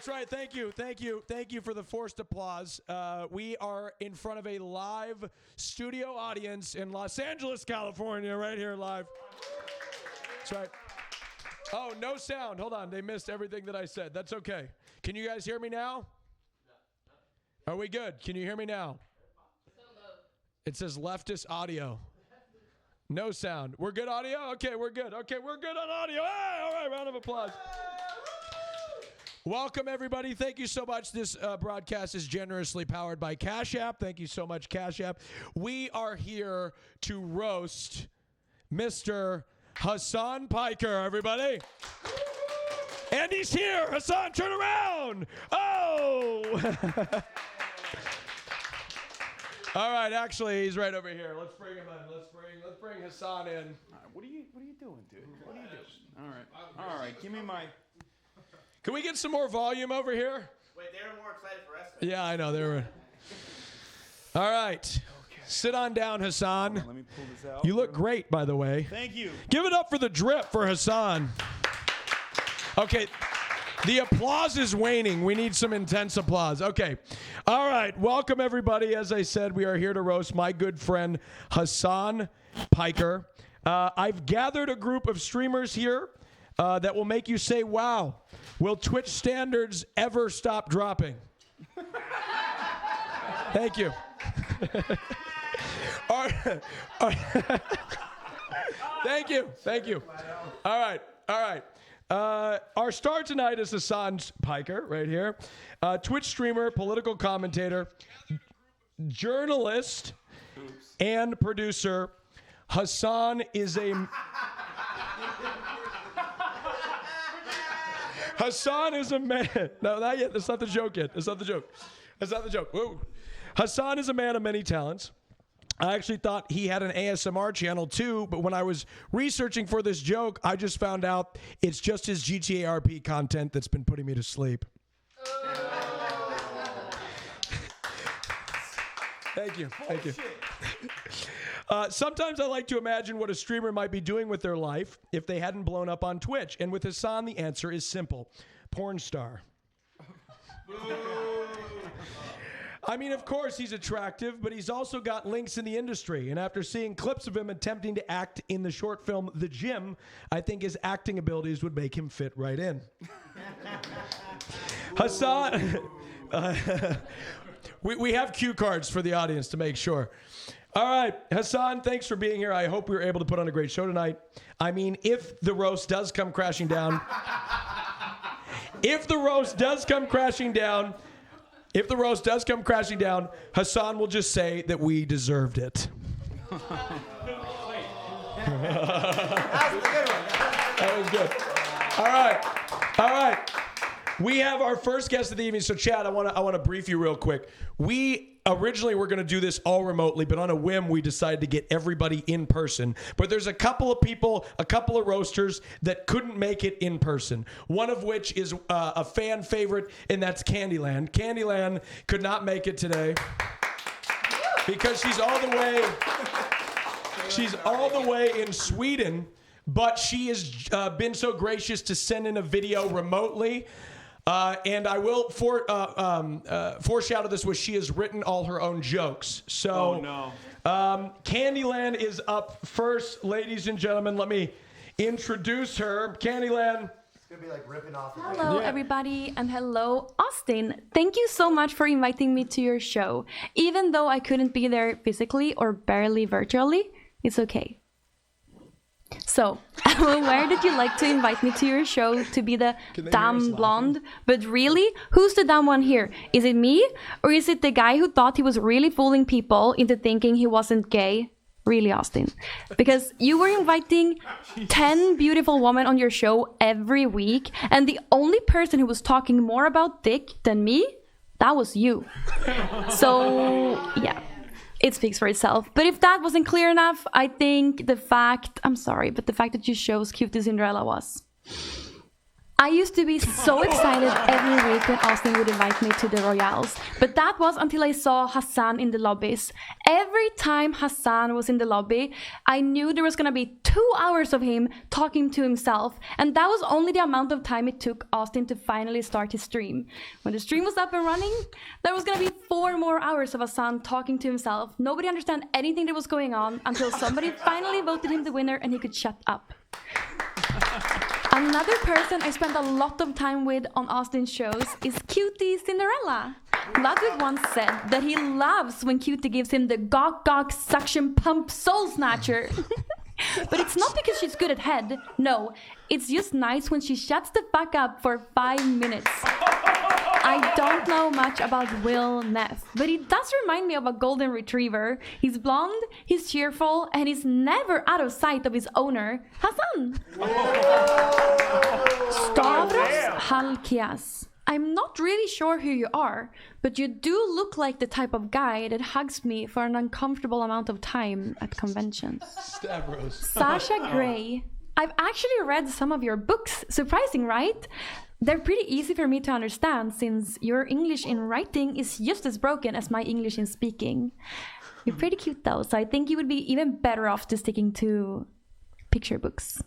That's right. Thank you for the forced applause. We are in front of a live studio audience in Los Angeles, California, right here live. That's right. Oh, no sound. Hold on. They missed everything that I said. That's okay. Can you guys hear me now? Are we good? Can you hear me now? It says leftist audio. No sound. We're good audio? Okay, we're good. Okay, we're good on audio. Hey, all right, round of applause. Welcome, everybody. Thank you so much. This broadcast is generously powered by Cash App. Thank you so much, Cash App. We are here to roast Mr. Hasan PIKER, everybody. And he's here. Hasan, turn around. Oh! All right, actually, he's right over here. Let's bring him in. Let's bring Hasan in. All right, what are you doing, dude? What are you doing? All right. Give me my. Can we get some more volume over here? Wait, they were more excited for us. Yeah, I know they were. All right, okay. Sit on down, Hasan. Let me pull this out. You look great, by the way. Thank you. Give it up for the drip for Hasan. Okay. The applause is waning. We need some intense applause. Okay. All right. Welcome, everybody. As I said, we are here to roast my good friend, Hasan PIKER. I've gathered a group of streamers here that will make you say, wow, will Twitch standards ever stop dropping? Thank you. Thank you. All right. Our star tonight is Hasan PIKER, right here. Twitch streamer, political commentator, journalist, and producer. Hasan is a man. No, not yet. That's not the joke yet. That's not the joke. Whoa. Hasan is a man of many talents. I actually thought he had an ASMR channel too, but when I was researching for this joke, I just found out it's just his GTA RP content that's been putting me to sleep. Thank you. Sometimes I like to imagine what a streamer might be doing with their life if they hadn't blown up on Twitch. And with Hasan, the answer is simple. Porn star. I mean, of course, he's attractive, but he's also got links in the industry. And after seeing clips of him attempting to act in the short film The Gym, I think his acting abilities would make him fit right in. Hasan, we have cue cards for the audience to make sure. All right, Hasan, thanks for being here. I hope we were able to put on a great show tonight. I mean, if the roast does come crashing down, Hasan will just say that we deserved it. That was good. All right. We have our first guest of the evening. So, Chad, I want to brief you real quick. We originally were going to do this all remotely, but on a whim, we decided to get everybody in person. But there's a couple of people, a couple of roasters that couldn't make it in person. One of which is a fan favorite, and that's Candyland. Candyland could not make it today because she's all the way in Sweden, but she has been so gracious to send in a video remotely. And I will foreshadow this was she has written all her own jokes. So, Candyland is up first, ladies and gentlemen. Let me introduce her. Candyland. It's gonna be like ripping off. Hello, everybody, and hello, Austin. Thank you so much for inviting me to your show. Even though I couldn't be there physically or barely virtually, it's okay. So, I'm aware that you like to invite me to your show to be the dumb blonde, but really, who's the dumb one here? Is it me, or is it the guy who thought he was really fooling people into thinking he wasn't gay? Really, Austin? Because you were inviting 10 beautiful women on your show every week, and the only person who was talking more about dick than me, that was you. So, yeah. It speaks for itself. But if that wasn't clear enough, I think the fact that you chose Cutie Cinderella was. I used to be so excited every week when Austin would invite me to the Royals, but that was until I saw Hasan in the lobbies. Every time Hasan was in the lobby, I knew there was gonna be 2 hours of him talking to himself, and that was only the amount of time it took Austin to finally start his stream. When the stream was up and running, there was gonna be 4 more hours of Hasan talking to himself. Nobody understood anything that was going on until somebody finally voted him the winner and he could shut up. Another person I spent a lot of time with on Austin's shows is Cutie Cinderella. Ludwig once said that he loves when Cutie gives him the gawk gawk suction pump soul snatcher. But it's not because she's good at head. No, it's just nice when she shuts the fuck up for 5 minutes. I don't know much about Will Neff, but he does remind me of a golden retriever. He's blonde, he's cheerful, and he's never out of sight of his owner, Hasan. Stavros Halkias. I'm not really sure who you are, but you do look like the type of guy that hugs me for an uncomfortable amount of time at conventions. Stavros. Sasha Gray. I've actually read some of your books. Surprising, right? They're pretty easy for me to understand since your English in writing is just as broken as my English in speaking. You're pretty cute though, so I think you would be even better off to sticking to picture books.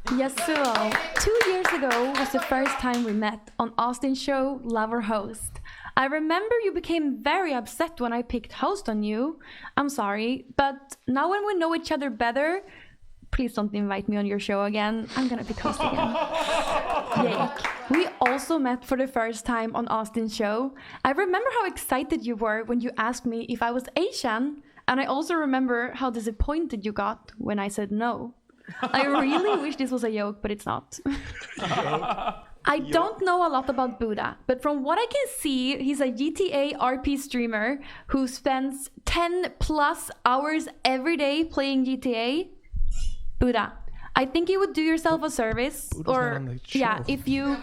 Yasuo, 2 years ago was the first time we met on Austin's show, Lover Host. I remember you became very upset when I picked host on you. I'm sorry, but now when we know each other better, please don't invite me on your show again. I'm gonna pick host again. Yake. We also met for the first time on Austin's show. I remember how excited you were when you asked me if I was Asian, and I also remember how disappointed you got when I said no. I really wish this was a joke, but it's not. I don't know a lot about Buddha, but from what I can see, he's a GTA RP streamer who spends 10 plus hours every day playing GTA. Buddha, I think you would do yourself a service, if you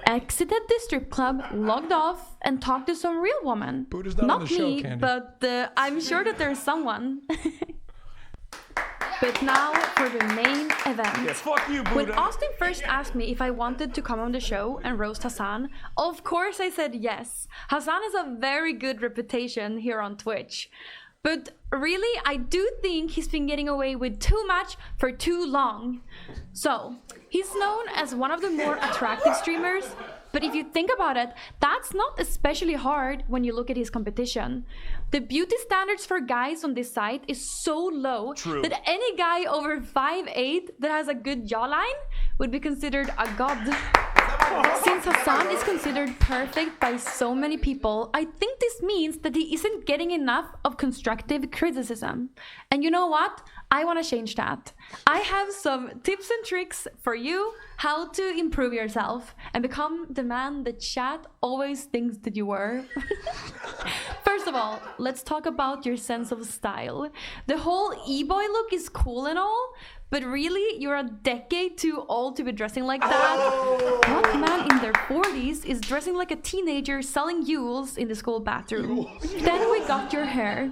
exited the strip club, logged off, and talked to some real woman. Buddha's not on the show, me, Candy. but I'm sure that there's someone. But now for the main event. Yeah, fuck you, Buddha. When Austin first asked me if I wanted to come on the show and roast Hasan, of course I said yes. Hasan has a very good reputation here on Twitch. But really, I do think he's been getting away with too much for too long. So, he's known as one of the more attractive streamers, but if you think about it, that's not especially hard when you look at his competition. The beauty standards for guys on this site is so low that any guy over 5'8" that has a good jawline would be considered a god. Since Hasan is considered perfect by so many people, I think this means that he isn't getting enough of constructive criticism. And you know what? I want to change that. I have some tips and tricks for you how to improve yourself and become the man that chat always thinks that you were. First of all, let's talk about your sense of style. The whole e-boy look is cool and all, but really, you're a decade too old to be dressing like that. What man in their 40s is dressing like a teenager selling Yules in the school bathroom? Then we got your hair.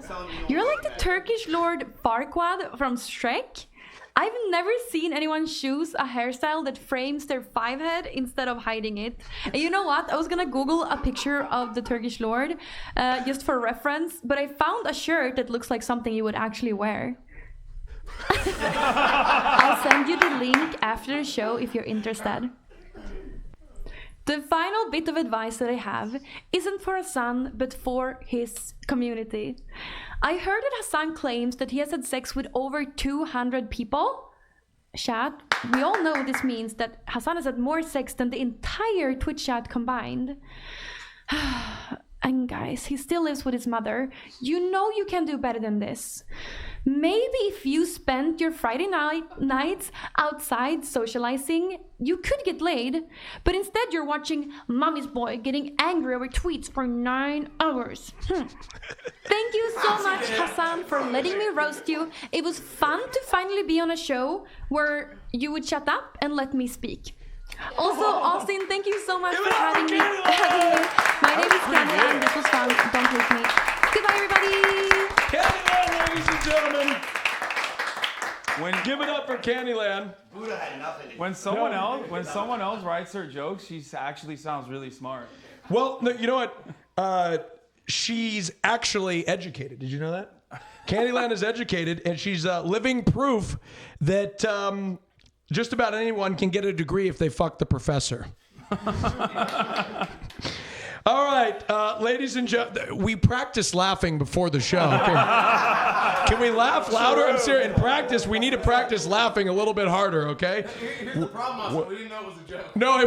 You're like the Turkish Lord Farquaad from Shrek. I've never seen anyone choose a hairstyle that frames their 5 head instead of hiding it. And you know what? I was gonna Google a picture of the Turkish Lord just for reference, but I found a shirt that looks like something you would actually wear. I'll send you the link after the show if you're interested. The final bit of advice that I have isn't for Hasan, but for his community. I heard that Hasan claims that he has had sex with over 200 people. Chat, we all know this means that Hasan has had more sex than the entire Twitch chat combined. And guys, he still lives with his mother. You know you can do better than this. Maybe if you spent your Friday nights outside socializing, you could get laid. But instead you're watching Mommy's Boy getting angry over tweets for 9 hours. Thank you so much, Hasan, for letting me roast you. It was fun to finally be on a show where you would shut up and let me speak. Also, Austin, thank you so much for having me. My name is Candyland. This was fun. Don't hate me. Goodbye, everybody. Candyland, ladies and gentlemen. Give it up for Candyland. Buddha had nothing to do. When someone else writes her jokes, she actually sounds really smart. Well, no, you know what? She's actually educated. Did you know that? Candyland is educated, and she's living proof that just about anyone can get a degree if they fuck the professor. All right, ladies and gentlemen, we practiced laughing before the show. Can we laugh louder? I'm serious. In practice, we need to practice laughing a little bit harder, okay? Here's the problem, Austin. We didn't know it was a joke. No,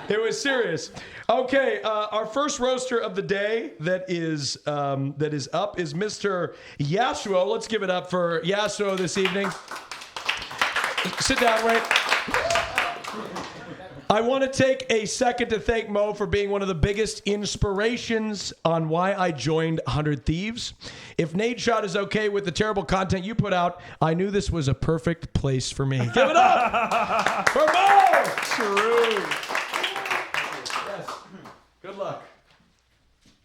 it was serious. Okay, our first roaster of the day that is up is Mr. Yasuo. Let's give it up for Yasuo this evening. Sit down, Ray. I want to take a second to thank Mo for being one of the biggest inspirations on why I joined 100 Thieves. If Nadeshot is okay with the terrible content you put out, I knew this was a perfect place for me. Give it up for Mo! True. Yes. Good luck.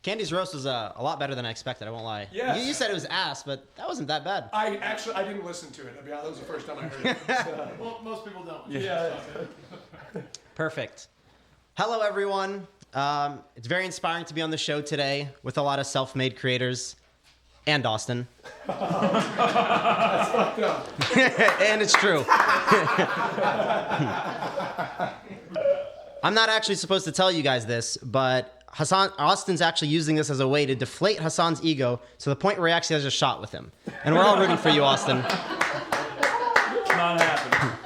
Candy's roast was a lot better than I expected, I won't lie. Yes. You said it was ass, but that wasn't that bad. I didn't listen to it. That was the first time I heard it. Well, most people don't. Yeah. Perfect. Hello, everyone. It's very inspiring to be on the show today with a lot of self-made creators and Austin. That's fucked up. And it's true. I'm not actually supposed to tell you guys this, but Austin's actually using this as a way to deflate Hasan's ego to the point where he actually has a shot with him. And we're all rooting for you, Austin. Not happening.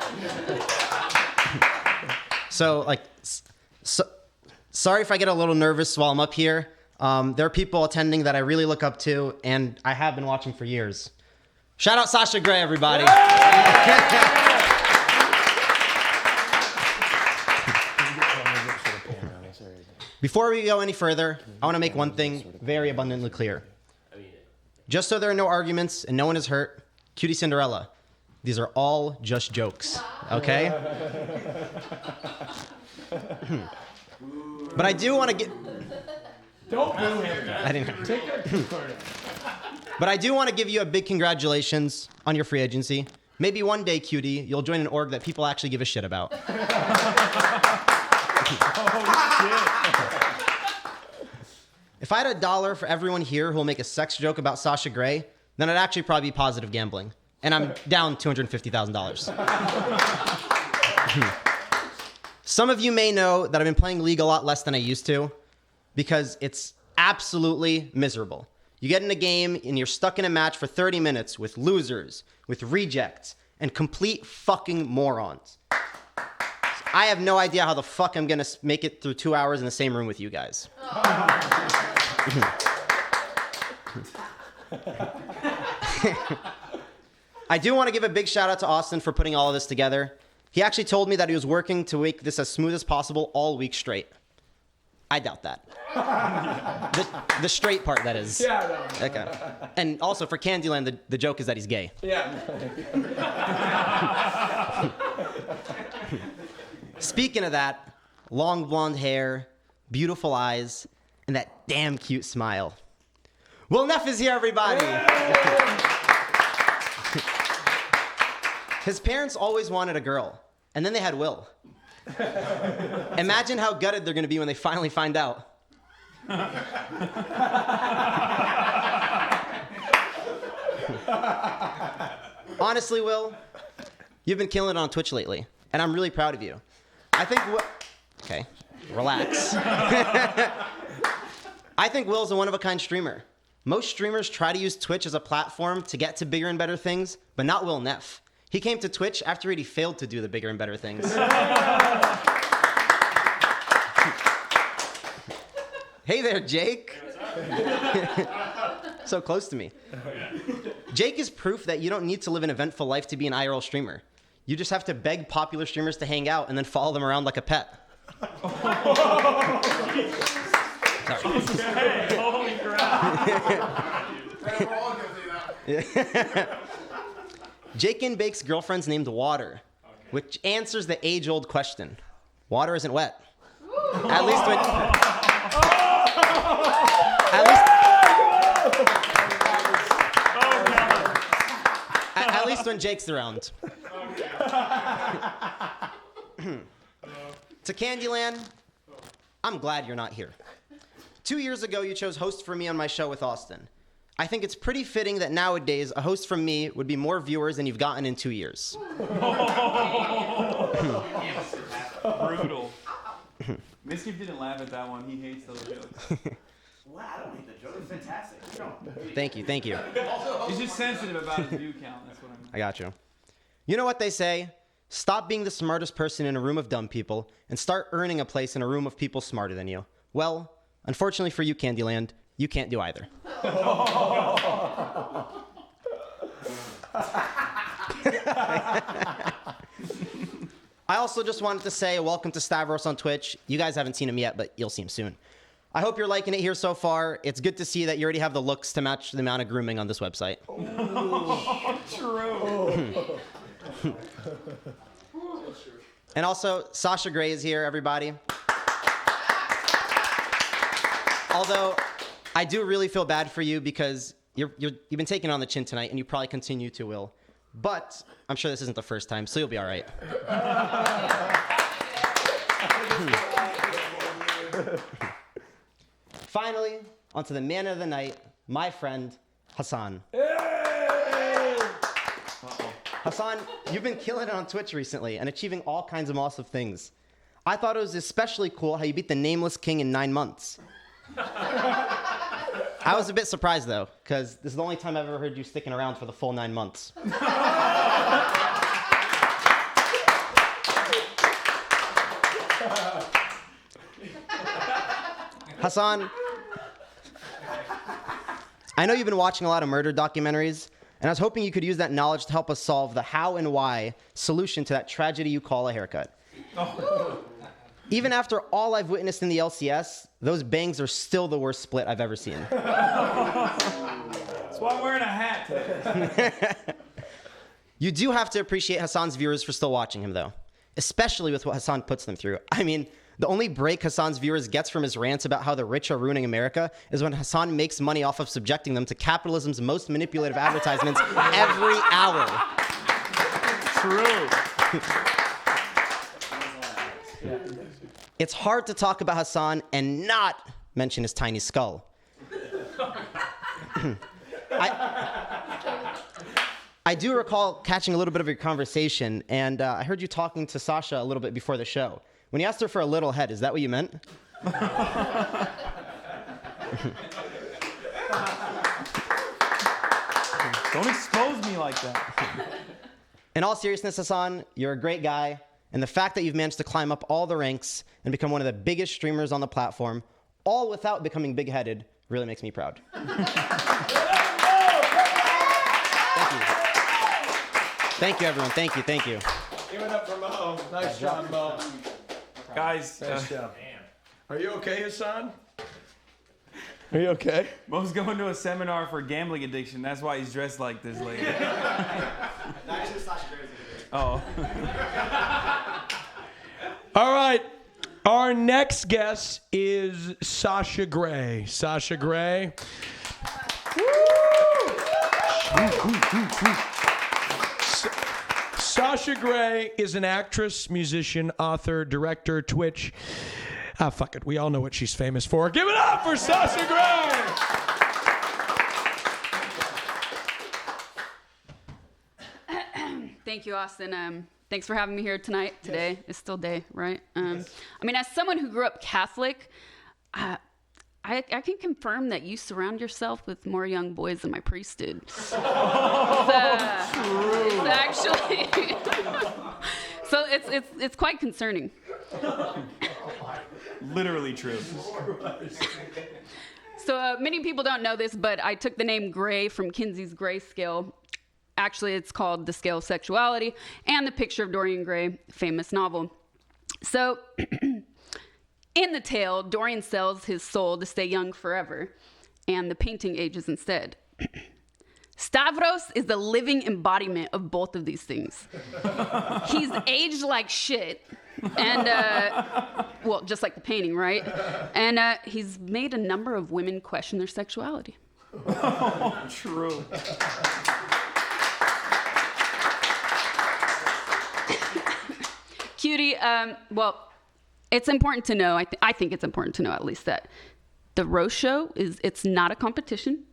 Sorry if I get a little nervous while I'm up here. There are people attending that I really look up to, and I have been watching for years. Shout out Sasha Gray, everybody. Before we go any further, I want to make one thing very abundantly clear. Just so there are no arguments and no one is hurt, Cutie Cinderella, these are all just jokes, okay? But I do want to get... Don't boo him. I didn't... Take that too far. But I do want to give you a big congratulations on your free agency. Maybe one day, Cutie, you'll join an org that people actually give a shit about. If I had $1 for everyone here who will make a sex joke about Sasha Gray, then it'd actually probably be positive gambling. And I'm down $250,000. Some of you may know that I've been playing League a lot less than I used to because it's absolutely miserable. You get in a game and you're stuck in a match for 30 minutes with losers, with rejects, and complete fucking morons. I have no idea how the fuck I'm gonna make it through 2 hours in the same room with you guys. I do want to give a big shout out to Austin for putting all of this together. He actually told me that he was working to make this as smooth as possible all week straight. I doubt that. The straight part, that is. Yeah, no. Okay. And also for Candyland, the joke is that he's gay. Yeah. Speaking of that, long blonde hair, beautiful eyes, and that damn cute smile. Will Neff is here, everybody. His parents always wanted a girl, and then they had Will. Imagine how gutted they're going to be when they finally find out. Honestly, Will, you've been killing it on Twitch lately, and I'm really proud of you. I think okay, relax. I think Will's a one-of-a-kind streamer. Most streamers try to use Twitch as a platform to get to bigger and better things, but not Will Neff. He came to Twitch after he failed to do the bigger and better things. Hey there, Jake. So close to me. Jake is proof that you don't need to live an eventful life to be an IRL streamer. You just have to beg popular streamers to hang out and then follow them around like a pet. Okay, holy crap. Jake Bake's girlfriend's named Water, which answers the age-old question. Water isn't wet. At least when... Just when Jake's around. To Candyland, I'm glad you're not here. 2 years ago, you chose host for me on my show with Austin. I think it's pretty fitting that nowadays, a host from me would be more viewers than you've gotten in 2 years. Brutal. Mizkif didn't laugh at that one. He hates those jokes. Wow, I don't hate the joke. It's fantastic. Thank you. He's just sensitive about his view count. That's what I mean. I got you. You know what they say? Stop being the smartest person in a room of dumb people and start earning a place in a room of people smarter than you. Well, unfortunately for you, Candyland, you can't do either. I also just wanted to say welcome to Stavros on Twitch. You guys haven't seen him yet, but you'll see him soon. I hope you're liking it here so far. It's good to see that you already have the looks to match the amount of grooming on this website. True. And also, Sasha Gray is here, everybody. Although, I do really feel bad for you because you've been taken on the chin tonight, and you probably continue to will. But I'm sure this isn't the first time, so you'll be all right. Finally, onto the man of the night, my friend, Hasan. Hasan, you've been killing it on Twitch recently and achieving all kinds of awesome things. I thought it was especially cool how you beat the Nameless King in 9 months. I was a bit surprised, though, because this is the only time I've ever heard you sticking around for the full 9 months. Hasan, I know you've been watching a lot of murder documentaries, and I was hoping you could use that knowledge to help us solve the how and why solution to that tragedy you call a haircut. Oh. Even after all I've witnessed in the LCS, those bangs are still the worst split I've ever seen. That's why I'm wearing a hat today. You do have to appreciate Hasan's viewers for still watching him, though, especially with what Hasan puts them through. I mean, the only break Hasan's viewers gets from his rants about how the rich are ruining America is when Hasan makes money off of subjecting them to capitalism's most manipulative advertisements every hour. True. It's hard to talk about Hasan and not mention his tiny skull. I do recall catching a little bit of your conversation, and I heard you talking to Sasha a little bit before the show. When you asked her for a little head, is that what you meant? Don't expose me like that. In all seriousness, Hasan, you're a great guy, and the fact that you've managed to climb up all the ranks and become one of the biggest streamers on the platform, all without becoming big-headed, really makes me proud. Thank you, everyone. Thank you. Give it up for Mo. Nice job, Mo. Guys, Nice job. Are you okay, Hasan? Are you okay? Mo's going to a seminar for gambling addiction. That's why he's dressed like this lately. Actually, Sasha Gray. Oh. All right. Our next guest is Sasha Gray. Sasha Gray. Sasha Gray is an actress, musician, author, director, Twitch. Ah, fuck it. We all know what she's famous for. Give it up for Sasha Gray! Thank you, Austin. Thanks for having me here tonight. Today is still day, right? I mean, as someone who grew up Catholic, I can confirm that you surround yourself with more young boys than my priest did. It's actually so it's quite concerning. Literally true. So many people don't know this, but I took the name Gray from Kinsey's Gray scale. Actually, it's called The Scale of Sexuality and the picture of Dorian Gray, famous novel. So in the tale, Dorian sells his soul to stay young forever, and the painting ages instead. Stavros is the living embodiment of both of these things. He's aged like shit, and, well, just like the painting, right? And he's made a number of women question their sexuality. Oh, true. Cutie, well, it's important to know, I think it's important to know at least that the roast show it's not a competition,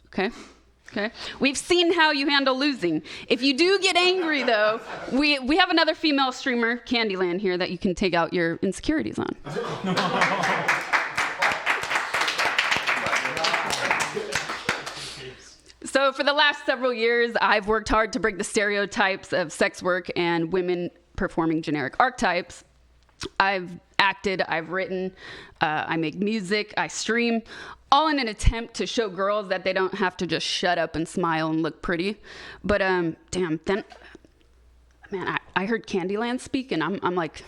okay? Okay. We've seen how you handle losing. If you do get angry, though, we have another female streamer, Candyland, here that you can take out your insecurities on. So for the last several years, I've worked hard to break the stereotypes of sex work and women performing generic archetypes. I've acted, I've written, I make music, I stream, all in an attempt to show girls that they don't have to just shut up and smile and look pretty. But damn, then, man, I heard Candyland speak, and I'm like,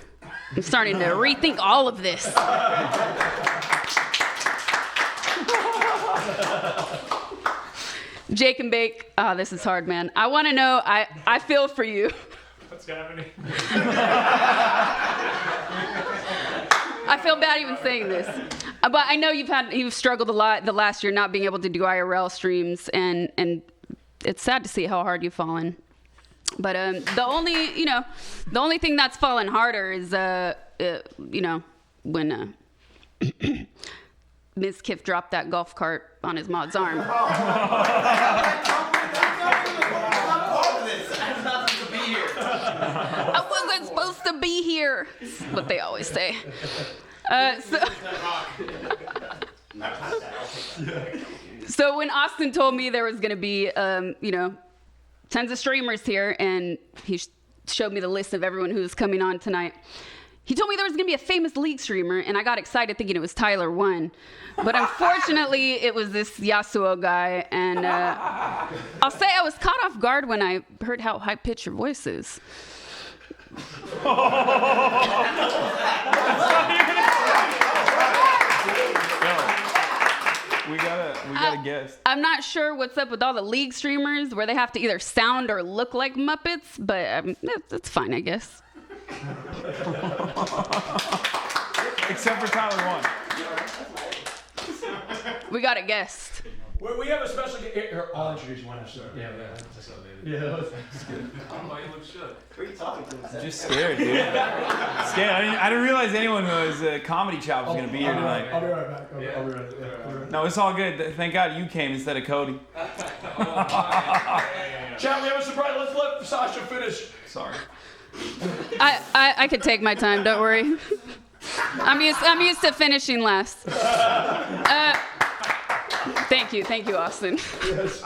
I'm starting to rethink all of this. Jake and Bake, this is hard, man. I want to know, I feel for you. What's happening? I feel bad even saying this, but I know you've struggled a lot the last year not being able to do IRL streams, and it's sad to see how hard you've fallen. But the only thing that's fallen harder is when Mizkif dropped that golf cart on his mod's arm. I wasn't supposed to be here. That's what they always say. So when Austin told me there was going to be, tons of streamers here, and he showed me the list of everyone who was coming on tonight, he told me there was going to be a famous League streamer, and I got excited thinking it was Tyler 1. But unfortunately, it was this Yasuo guy, and I'll say I was caught off guard when I heard how high-pitched your voice is. We got a guest. I'm not sure what's up with all the League streamers where they have to either sound or look like Muppets, but that's fine, I guess. Except for Tyler 1. We got a guest. We have a special guest. Here, I'll introduce you one after. Yeah. That's good. Why you look shook? Who are you talking to? I'm just scared, dude. Scared. I didn't realize anyone who was a comedy chop was going to be here tonight. I'll be right back. I'll be right back. No, it's all good. Thank God you came instead of Cody. Chat, we have a surprise. Let's let Sasha finish. Sorry. I could take my time, don't worry. I'm used to finishing last. Thank you, Austin. Yes.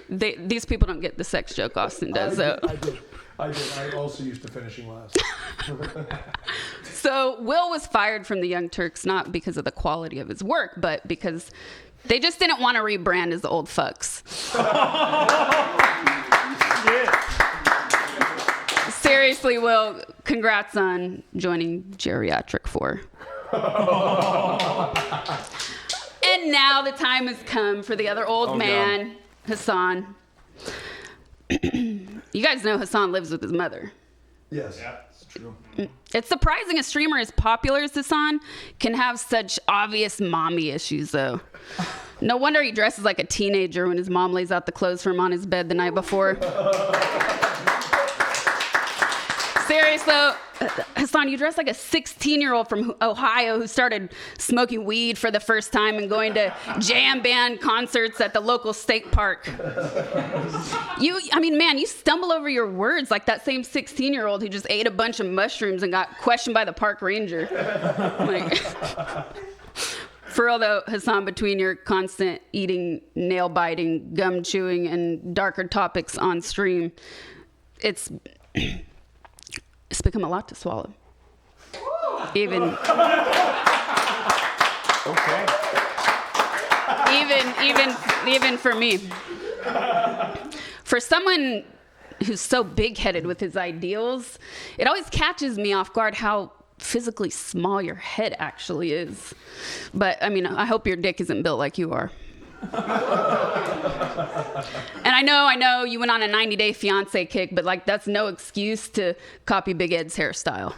These people don't get the sex joke Austin does, though. I did. I also used to finishing last. So Will was fired from the Young Turks not because of the quality of his work, but because they just didn't want to rebrand as the old fucks. Seriously, Will, congrats on joining Geriatric 4. And now the time has come for the other old man, Hasan. You guys know Hasan lives with his mother. Yes. Yeah, it's true. It's surprising a streamer as popular as Hasan can have such obvious mommy issues, though. No wonder he dresses like a teenager when his mom lays out the clothes for him on his bed the night before. Seriously, Hasan, you dress like a 16-year-old from Ohio who started smoking weed for the first time and going to jam band concerts at the local state park. You stumble over your words like that same 16-year-old who just ate a bunch of mushrooms and got questioned by the park ranger. For real though, Hasan, between your constant eating, nail biting, gum chewing, and darker topics on stream, it's become a lot to swallow. Even for me. For someone who's so big-headed with his ideals, it always catches me off guard how physically small your head actually is. But I hope your dick isn't built like you are. And I know you went on a 90-day fiance kick, but that's no excuse to copy Big Ed's hairstyle.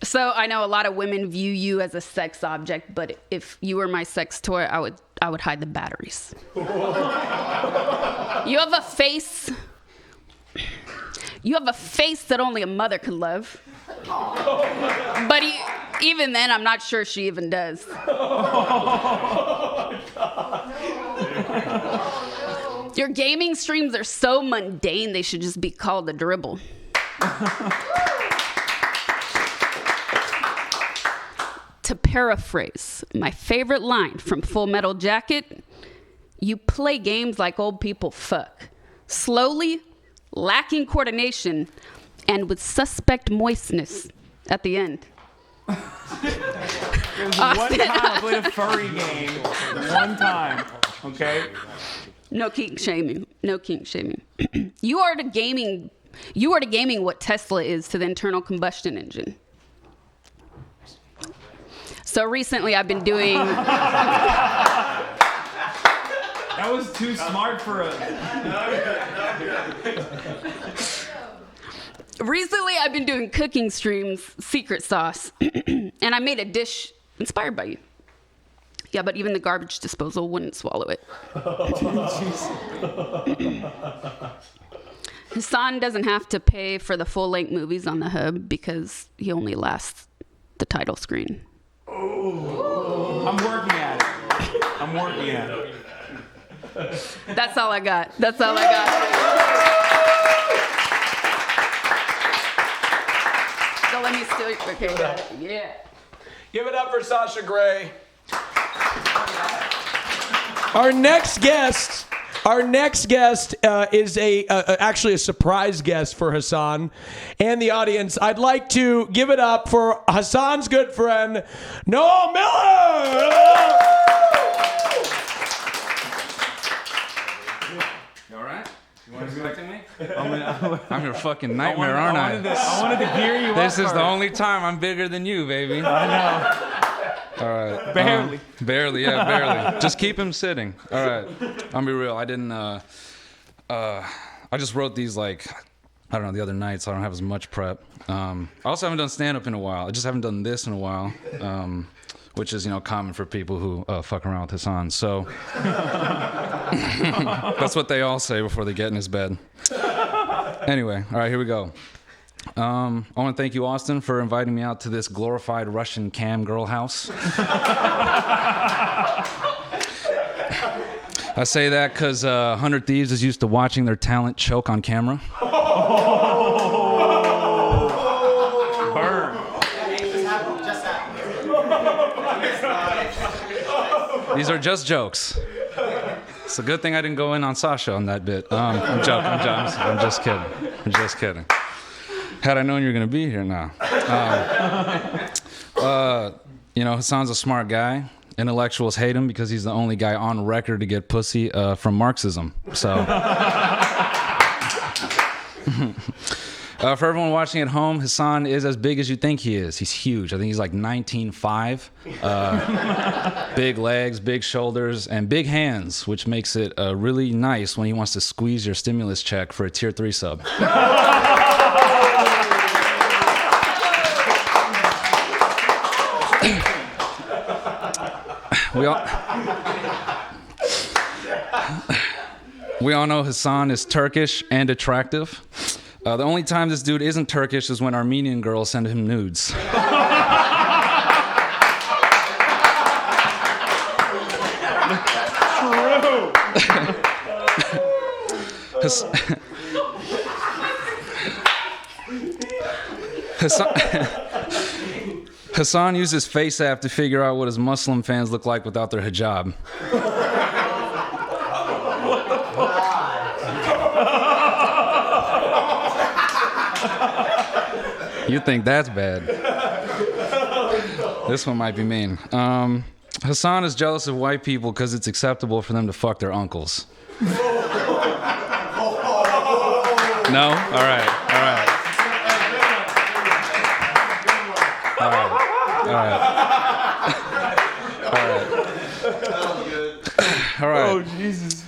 So I know a lot of women view you as a sex object, but if you were my sex toy, I I would hide the batteries. You have a face that only a mother could love. But even then, I'm not sure she even does. Your gaming streams are so mundane, they should just be called a dribble. To paraphrase my favorite line from Full Metal Jacket, you play games like old people fuck. Slowly, lacking coordination, and with suspect moistness at the end. One time I played a furry game. One time. Okay? No kink shaming. No kink shaming. You are to gaming what Tesla is to the internal combustion engine. So recently I've been doing... That was too smart for us. Recently I've been doing cooking streams, secret sauce, and I made a dish inspired by you. Yeah, but even the garbage disposal wouldn't swallow it. Hasan doesn't have to pay for the full-length movies on the hub because he only lasts the title screen. I'm working at it. That's all I got. That's all I got. So let me still. Okay, got it. Yeah. Give it up for Sasha Gray. Our next guest is actually a surprise guest for Hasan and the audience. I'd like to give it up for Hasan's good friend, Noel Miller. You all right? You weren't expecting me? I'm your fucking nightmare, aren't I? I wanted to gear you up. This is the only time I'm bigger than you, baby. I know. All right. Barely. Barely. Just keep him sitting. All right. I'll be real. I didn't. I just wrote these the other night, so I don't have as much prep. I also haven't done stand-up in a while. I just haven't done this in a while, which is common for people who fuck around with Hasan. So that's what they all say before they get in his bed. Anyway, all right, here we go. I want to thank you, Austin, for inviting me out to this glorified Russian cam girl house. I say that because 100 Thieves is used to watching their talent choke on camera. Burn. These are just jokes. It's a good thing I didn't go in on Sasha on that bit. I'm joking. I'm just kidding. Had I known you were going to be here now. Hasan's a smart guy. Intellectuals hate him because he's the only guy on record to get pussy from Marxism. So, for everyone watching at home, Hasan is as big as you think he is. He's huge. I think he's like 19.5. Big legs, big shoulders, and big hands, which makes it really nice when he wants to squeeze your stimulus check for a tier 3 sub. We all know Hasan is Turkish and attractive. The only time this dude isn't Turkish is when Armenian girls send him nudes. Hasan uses Face App to figure out what his Muslim fans look like without their hijab. You think that's bad. This one might be mean. Hasan is jealous of white people because it's acceptable for them to fuck their uncles. No? All right. Oh, Jesus.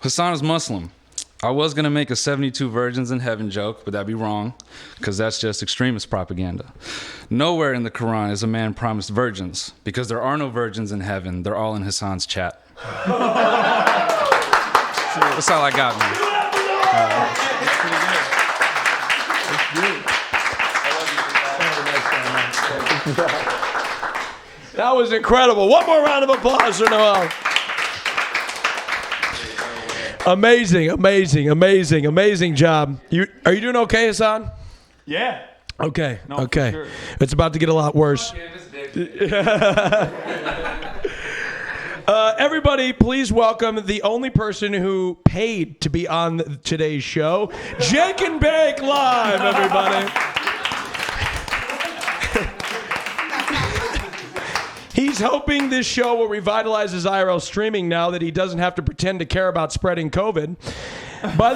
Hasan is Muslim. I was going to make a 72 virgins in heaven joke, but that'd be wrong, because that's just extremist propaganda. Nowhere in the Quran is a man promised virgins, because there are no virgins in heaven. They're all in Hasan's chat. That's all I got, man. That was incredible. One more round of applause for Noel. Amazing job. Are you doing okay, Hasan? Yeah. Okay. No, okay. for sure. It's about to get a lot worse. Everybody, please welcome the only person who paid to be on today's show, Jake and Bake Live, everybody. He's hoping this show will revitalize his IRL streaming now that he doesn't have to pretend to care about spreading COVID. By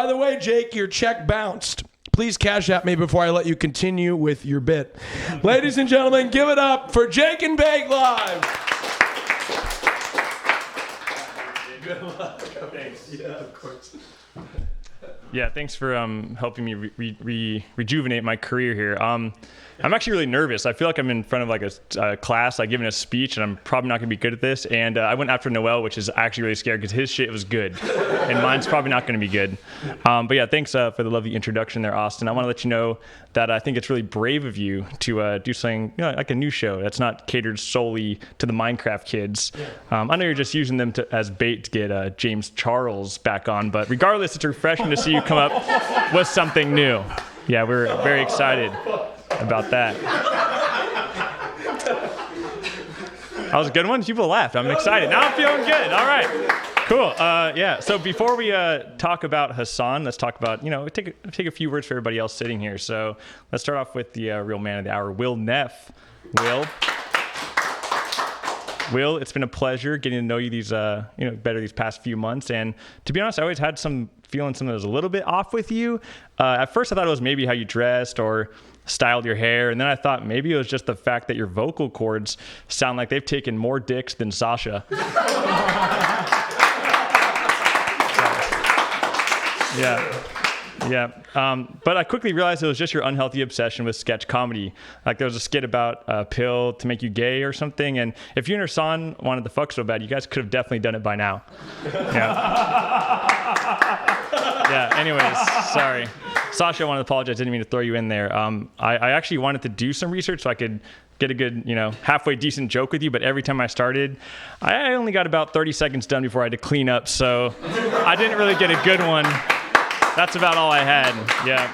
the way, Jake, your check bounced. Please cash at me before I let you continue with your bit. Ladies and gentlemen, give it up for Jake and Bake Live. Good luck. Thanks. Yeah, of course. Yeah, thanks for helping me rejuvenate my career here. I'm actually really nervous. I feel like I'm in front of like a class, like giving a speech, and I'm probably not gonna be good at this. And I went after Noel, which is actually really scared because his shit was good, and mine's probably not gonna be good. But yeah, thanks for the lovely introduction there, Austin. I want to let you know that I think it's really brave of you to do something like a new show that's not catered solely to the Minecraft kids. I know you're just using them as bait to get James Charles back on, but regardless, it's refreshing to see you come up with something new. Yeah, we're very excited about that. That was a good one. People laughed. I'm excited. Now I'm feeling good. All right. Cool. Yeah. So before we talk about Hasan, let's talk about, take a few words for everybody else sitting here. So let's start off with the real man of the hour, Will Neff. Will, it's been a pleasure getting to know you better these past few months. And to be honest, I always had some feeling something that was a little bit off with you. At first, I thought it was maybe how you dressed or styled your hair, and then I thought maybe it was just the fact that your vocal cords sound like they've taken more dicks than Sasha. Yeah. But I quickly realized it was just your unhealthy obsession with sketch comedy. Like there was a skit about a pill to make you gay or something, and if you and Hasan wanted to fuck so bad, you guys could have definitely done it by now. Yeah, anyways, sorry. Sasha, I want to apologize. I didn't mean to throw you in there. I actually wanted to do some research so I could get a good, halfway decent joke with you, but every time I started, I only got about 30 seconds done before I had to clean up, so I didn't really get a good one. That's about all I had. Yeah.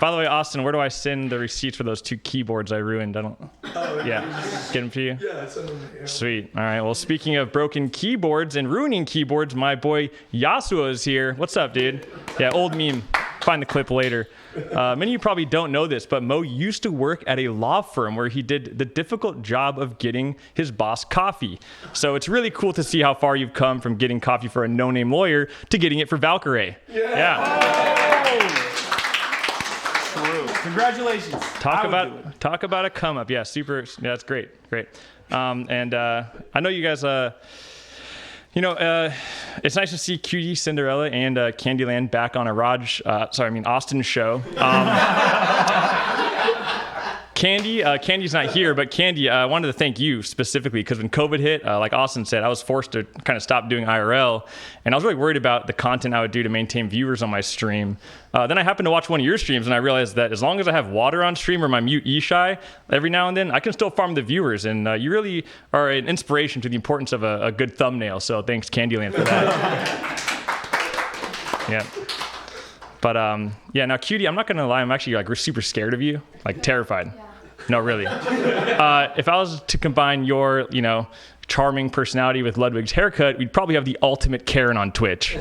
By the way, Austin, where do I send the receipts for those 2 keyboards I ruined? Yeah. Get them for you? Yeah, send them here. Sweet. All right. Well, speaking of broken keyboards and ruining keyboards, my boy Yasuo is here. What's up, dude? Yeah, old meme. Find the clip later. Many of you probably don't know this, but Mo used to work at a law firm where he did the difficult job of getting his boss coffee. So it's really cool to see how far you've come from getting coffee for a no-name lawyer to getting it for Valkyrie. Yeah. True. Congratulations. Talk about a come up. Yeah, super. Yeah, that's great. And I know you guys. It's nice to see Cutie Cinderella and Candyland back on a Austin show. Candy's not here, but Candy, I wanted to thank you specifically because when COVID hit, like Austin said, I was forced to kind of stop doing IRL, and I was really worried about the content I would do to maintain viewers on my stream. Then I happened to watch one of your streams, and I realized that as long as I have water on stream or my mute E-Shy every now and then, I can still farm the viewers, and you really are an inspiration to the importance of a good thumbnail, so thanks Candyland for that. Yeah. But now Cutie, I'm not gonna lie, I'm actually like super scared of you, like terrified. Yeah. No, really. If I was to combine your, charming personality with Ludwig's haircut, we'd probably have the ultimate Karen on Twitch.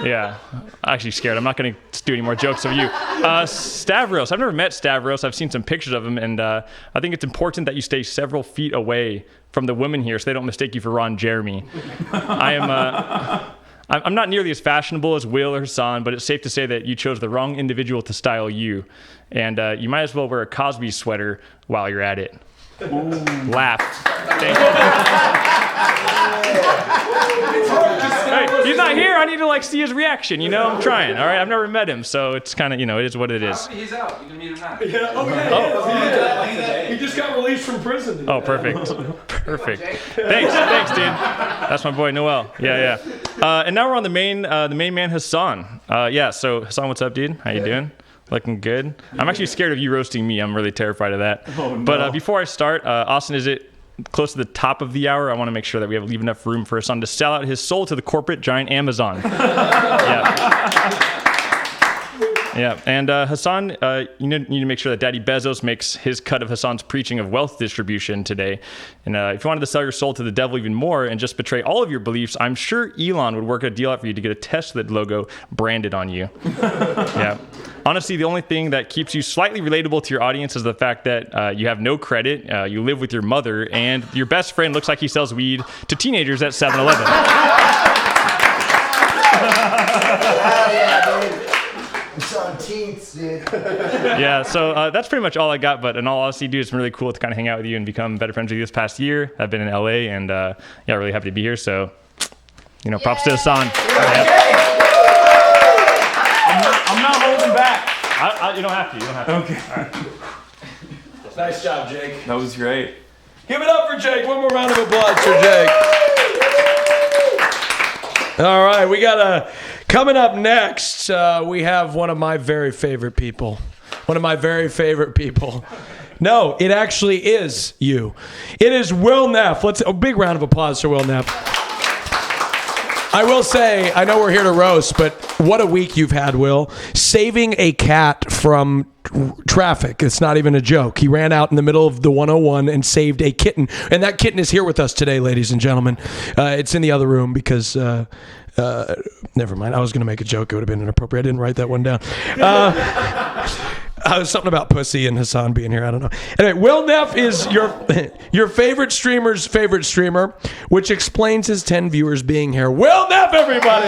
Yeah. I'm actually scared. I'm not going to do any more jokes of you. Stavros. I've never met Stavros. I've seen some pictures of him, and I think it's important that you stay several feet away from the women here so they don't mistake you for Ron Jeremy. I'm not nearly as fashionable as Will or Hasan, but it's safe to say that you chose the wrong individual to style you. And you might as well wear a Cosby sweater while you're at it. Laugh. Thank you. Hey, he's not here. I need to like see his reaction. You know, I'm trying. All right, I've never met him, so it's kind of, you know, it is what it is. He's out. You can meet him now. He just got released from prison. Oh, perfect. Perfect. Thanks, dude. That's my boy Noel. Yeah. And now we're on the main man Hasan. So Hasan, what's up, dude? How you doing? Looking good. I'm actually scared of you roasting me. I'm really terrified of that. Oh, no. But before I start, Austin, is it close to the top of the hour? I want to make sure that we leave enough room for Hasan to sell out his soul to the corporate giant Amazon. Yeah, and Hasan, you need to make sure that Daddy Bezos makes his cut of Hasan's preaching of wealth distribution today. And if you wanted to sell your soul to the devil even more and just betray all of your beliefs, I'm sure Elon would work a deal out for you to get a Tesla logo branded on you. Yeah. Honestly, the only thing that keeps you slightly relatable to your audience is the fact that you have no credit, you live with your mother, and your best friend looks like he sells weed to teenagers at 7-Eleven. It's on teens, dude. Yeah, so that's pretty much all I got. But in all honesty, dude, it's been really cool to kind of hang out with you and become better friends with you this past year. I've been in LA, and really happy to be here. So, you know, props to Hasan. I'm not holding back. You don't have to. Okay. All right. Nice job, Jake. That was great. Give it up for Jake. One more round of applause for Jake. All right, we got coming up next. We have one of my very favorite people. No, it actually is you. It is Will Neff. A big round of applause for Will Neff. I will say, I know we're here to roast, but what a week you've had, Will. Saving a cat from traffic. It's not even a joke. He ran out in the middle of the 101 and saved a kitten. And that kitten is here with us today, ladies and gentlemen. It's in the other room because... never mind. I was going to make a joke. It would have been inappropriate. I didn't write that one down. Something about pussy and Hasan being here. I don't know. Anyway, Will Neff is your favorite streamer's favorite streamer, which explains his 10 viewers being here. Will Neff, everybody.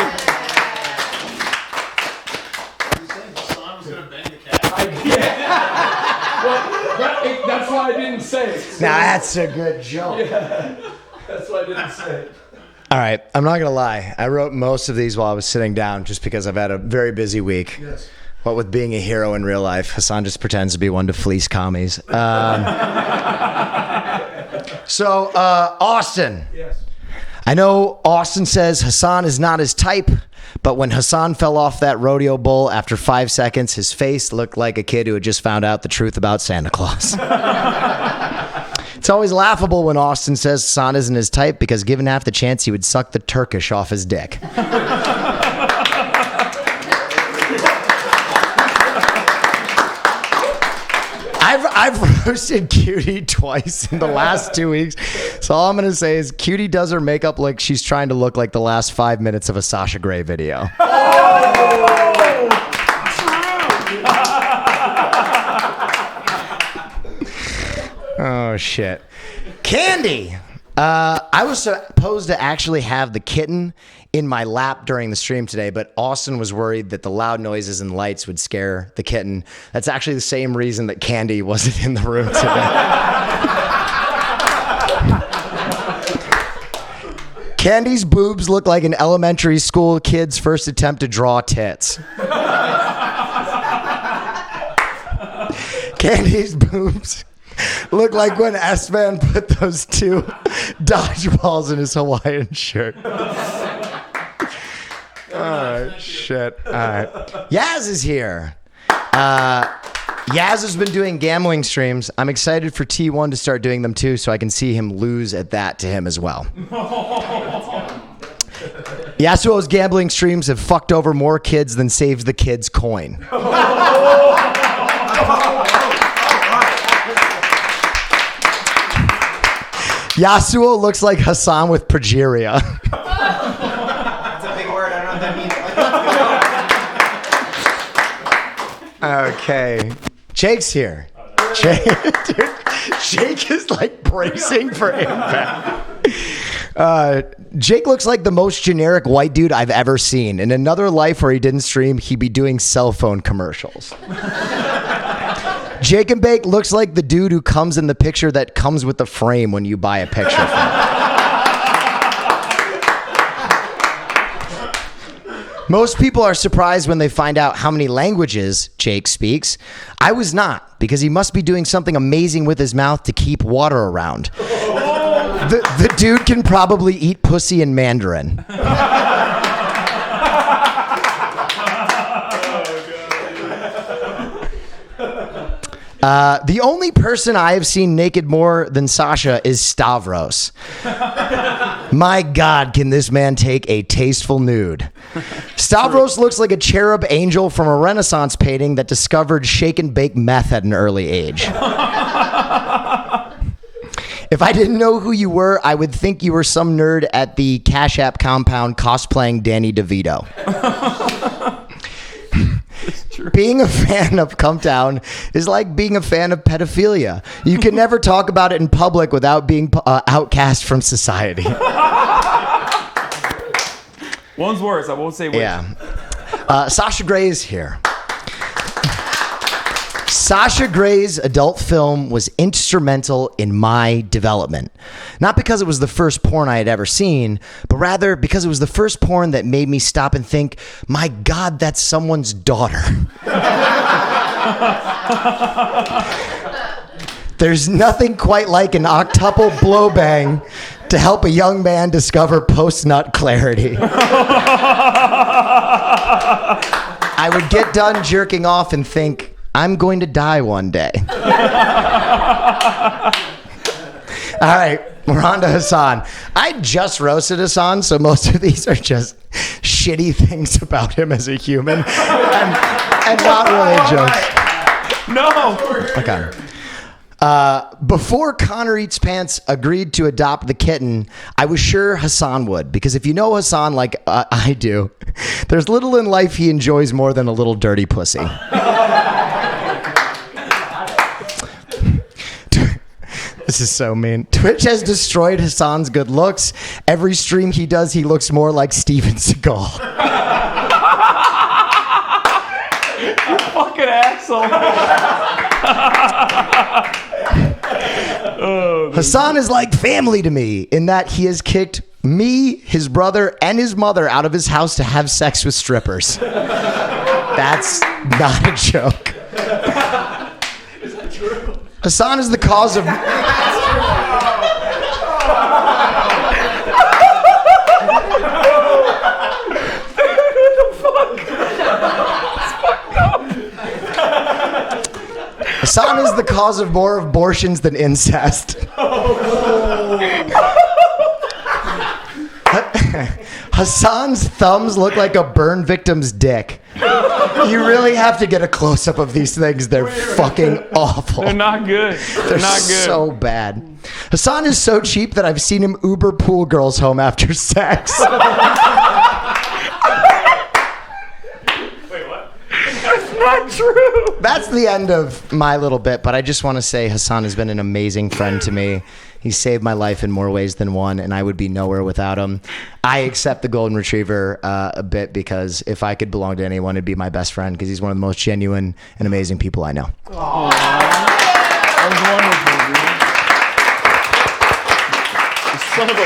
Hasan was going to bang the cat. Well, that's why I didn't say it. Now that's a good joke. Yeah, that's why I didn't say it. All right, I'm not gonna lie. I wrote most of these while I was sitting down, just because I've had a very busy week. Yes. What with being a hero in real life, Hasan just pretends to be one to fleece commies. So, Austin. Yes. I know Austin says Hasan is not his type, but when Hasan fell off that rodeo bull after 5 seconds, his face looked like a kid who had just found out the truth about Santa Claus. It's always laughable when Austin says Hasan isn't his type, because given half the chance, he would suck the Turkish off his dick. I've roasted Cutie twice in the last 2 weeks. So all I'm going to say is Cutie does her makeup like she's trying to look like the last 5 minutes of a Sasha Gray video. Oh, shit. Candy. I was supposed to actually have the kitten in my lap during the stream today, but Austin was worried that the loud noises and lights would scare the kitten. That's actually the same reason that Candy wasn't in the room today. Candy's boobs look like an elementary school kid's first attempt to draw tits. Candy's boobs look like when S-Man put those 2 dodgeballs in his Hawaiian shirt. Oh, shit. All right. Yaz is here. Yaz has been doing gambling streams. I'm excited for T1 to start doing them too, so I can see him lose at that to him as well. Yasuo's gambling streams have fucked over more kids than saved the kids' coin. Yasuo looks like Hasan with progeria. That's a big word. I don't know what that means. Okay. Jake's here. Jake is like bracing for impact. Jake looks like the most generic white dude I've ever seen. In another life where he didn't stream, he'd be doing cell phone commercials. Jake and Bake looks like the dude who comes in the picture that comes with the frame when you buy a picture frame. Most people are surprised when they find out how many languages Jake speaks. I was not, because he must be doing something amazing with his mouth to keep water around. The dude can probably eat pussy in Mandarin. The only person I have seen naked more than Sasha is Stavros. My God, can this man take a tasteful nude? Stavros looks like a cherub angel from a Renaissance painting that discovered shake and bake meth at an early age. If I didn't know who you were, I would think you were some nerd at the Cash App compound cosplaying Danny DeVito. Being a fan of Cumtown is like being a fan of pedophilia. You can never talk about it in public without being outcast from society. One's worse. I won't say which. Yeah. Sasha Gray is here. Sasha Gray's adult film was instrumental in my development. Not because it was the first porn I had ever seen, but rather because it was the first porn that made me stop and think, my God, that's someone's daughter. There's nothing quite like an octuple blowbang to help a young man discover post-nut clarity. I would get done jerking off and think, I'm going to die one day. All right, we're on to Hasan. I just roasted Hasan, so most of these are just shitty things about him as a human and not really jokes. No. Okay. Before Connor Eats Pants agreed to adopt the kitten, I was sure Hasan would, because if you know Hasan like I do, there's little in life he enjoys more than a little dirty pussy. This is so mean. Twitch has destroyed Hasan's good looks. Every stream he does, he looks more like Steven Seagal. You fucking asshole. Hasan is like family to me in that he has kicked me, his brother, and his mother out of his house to have sex with strippers. That's not a joke. Is that true? Hasan is the cause of... Hasan is the cause of more abortions than incest. Hasan's thumbs look like a burn victim's dick. You really have to get a close-up of these things. They're fucking awful. They're not good. They're not good. so bad. Hasan is so cheap that I've seen him Uber pool girls home after sex. Wait, what? That's not true. That's the end of my little bit, but I just want to say Hasan has been an amazing friend to me. He saved my life in more ways than one, and I would be nowhere without him. I accept the golden retriever a bit because if I could belong to anyone, it'd be my best friend because he's one of the most genuine and amazing people I know. Aww. That was wonderful, dude. You son of a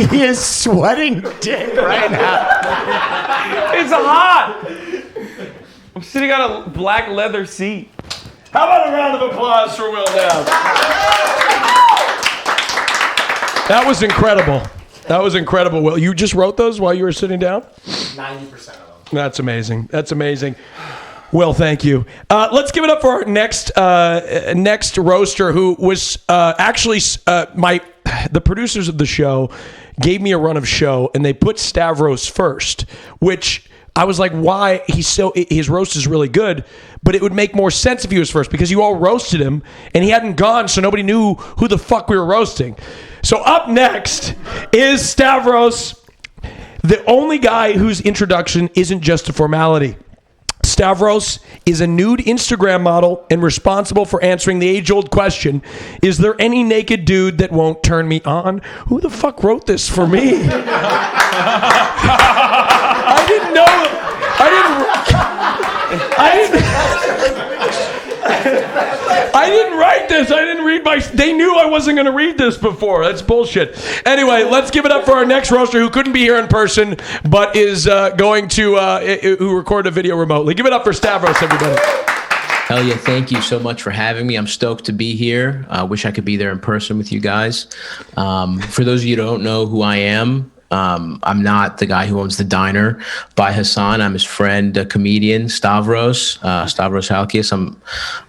bitch. He is sweating dick right now. It's hot. I'm sitting on a black leather seat. How about a round of applause for Will Neff? That was incredible. That was incredible, Will. You just wrote those while you were sitting down? 90% of them. That's amazing. That's amazing. Will, thank you. Let's give it up for our next roaster, who was actually the producers of the show gave me a run of show, and they put Stavros first, which I was like, why? His roast is really good, but it would make more sense if he was first because you all roasted him, and he hadn't gone, so nobody knew who the fuck we were roasting. So up next is Stavros, the only guy whose introduction isn't just a formality. Stavros is a nude Instagram model and responsible for answering the age-old question, is there any naked dude that won't turn me on? Who the fuck wrote this for me? I didn't know. this. I didn't read my. They knew I wasn't going to read this before. That's bullshit. Anyway, let's give it up for our next roaster who couldn't be here in person, but is going to who recorded a video remotely. Give it up for Stavros, everybody. Hell yeah, thank you so much for having me. I'm stoked to be here. I wish I could be there in person with you guys. For those of you who don't know who I am, I'm not the guy who owns the diner by Hasan. I'm his friend, a comedian, Stavros Halkias.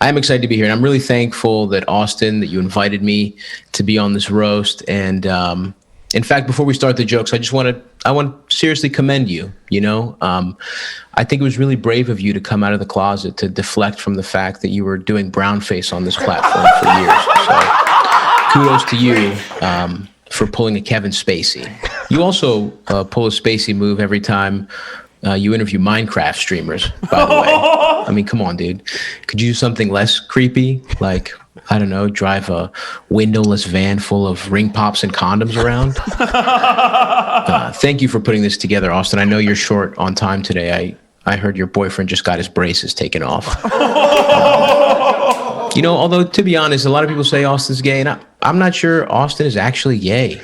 I am excited to be here, and I'm really thankful that Austin, that you invited me to be on this roast. And in fact, before we start the jokes, I want to seriously commend you. You know, I think it was really brave of you to come out of the closet to deflect from the fact that you were doing brownface on this platform for years. So kudos to you for pulling a Kevin Spacey. You also pull a Spacey move every time you interview Minecraft streamers, by the way. I mean, come on, dude. Could you do something less creepy? Like, I don't know, drive a windowless van full of ring pops and condoms around? Thank you for putting this together, Austin. I know you're short on time today. I heard your boyfriend just got his braces taken off. You know, although to be honest, a lot of people say Austin's gay, and I'm not sure Austin is actually gay.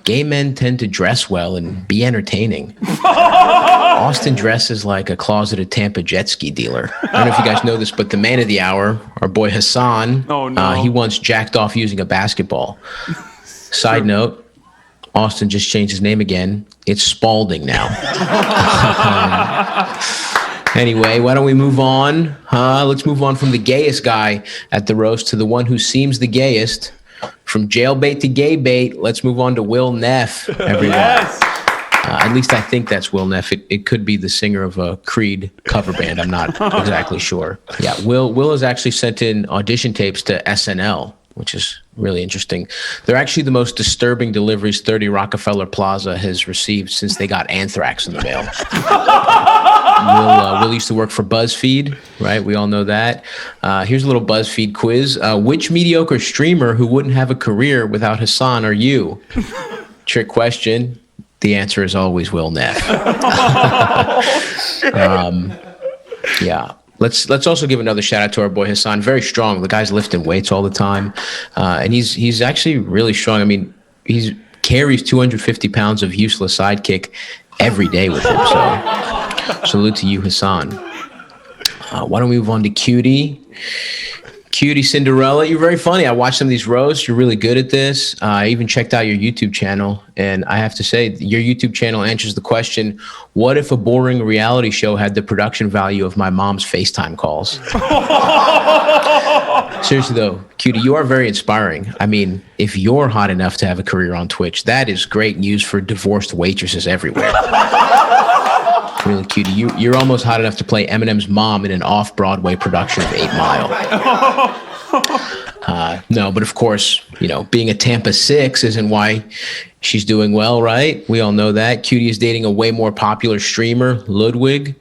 Gay men tend to dress well and be entertaining. Austin dresses like a closeted Tampa jet ski dealer. I don't know if you guys know this, but the man of the hour, our boy Hasan, he once jacked off using a basketball. Side note, Austin just changed his name again. It's Spalding now. Anyway, why don't we move on? Let's move on from the gayest guy at the roast to the one who seems the gayest. From jailbait to gay bait, let's move on to Will Neff, everyone. Yes. At least I think that's Will Neff. It could be the singer of a Creed cover band. I'm not exactly sure. Yeah, Will has actually sent in audition tapes to SNL, which is really interesting. They're actually the most disturbing deliveries 30 Rockefeller Plaza has received since they got anthrax in the mail. Will used to work for BuzzFeed, right? We all know that. Here's a little BuzzFeed quiz. Which mediocre streamer who wouldn't have a career without Hasan are you? Trick question. The answer is always Will Neff. Yeah. Let's also give another shout out to our boy Hasan. Very strong. The guy's lifting weights all the time, and he's actually really strong. I mean, he carries 250 pounds of useless sidekick every day with him. So salute to you, Hasan. Why don't we move on to Cutie Cinderella? You're very funny. I watched some of these roasts. You're really good at this. I even checked out your YouTube channel, and I have to say, your YouTube channel answers the question, what if a boring reality show had the production value of my mom's FaceTime calls? Seriously, though, Cutie, you are very inspiring. I mean, if you're hot enough to have a career on Twitch, that is great news for divorced waitresses everywhere. Really, Cutie, you're almost hot enough to play Eminem's mom in an off-Broadway production of 8 Mile. No, but of course, you know, being a Tampa 6 isn't why she's doing well, right? We all know that. Cutie is dating a way more popular streamer, Ludwig.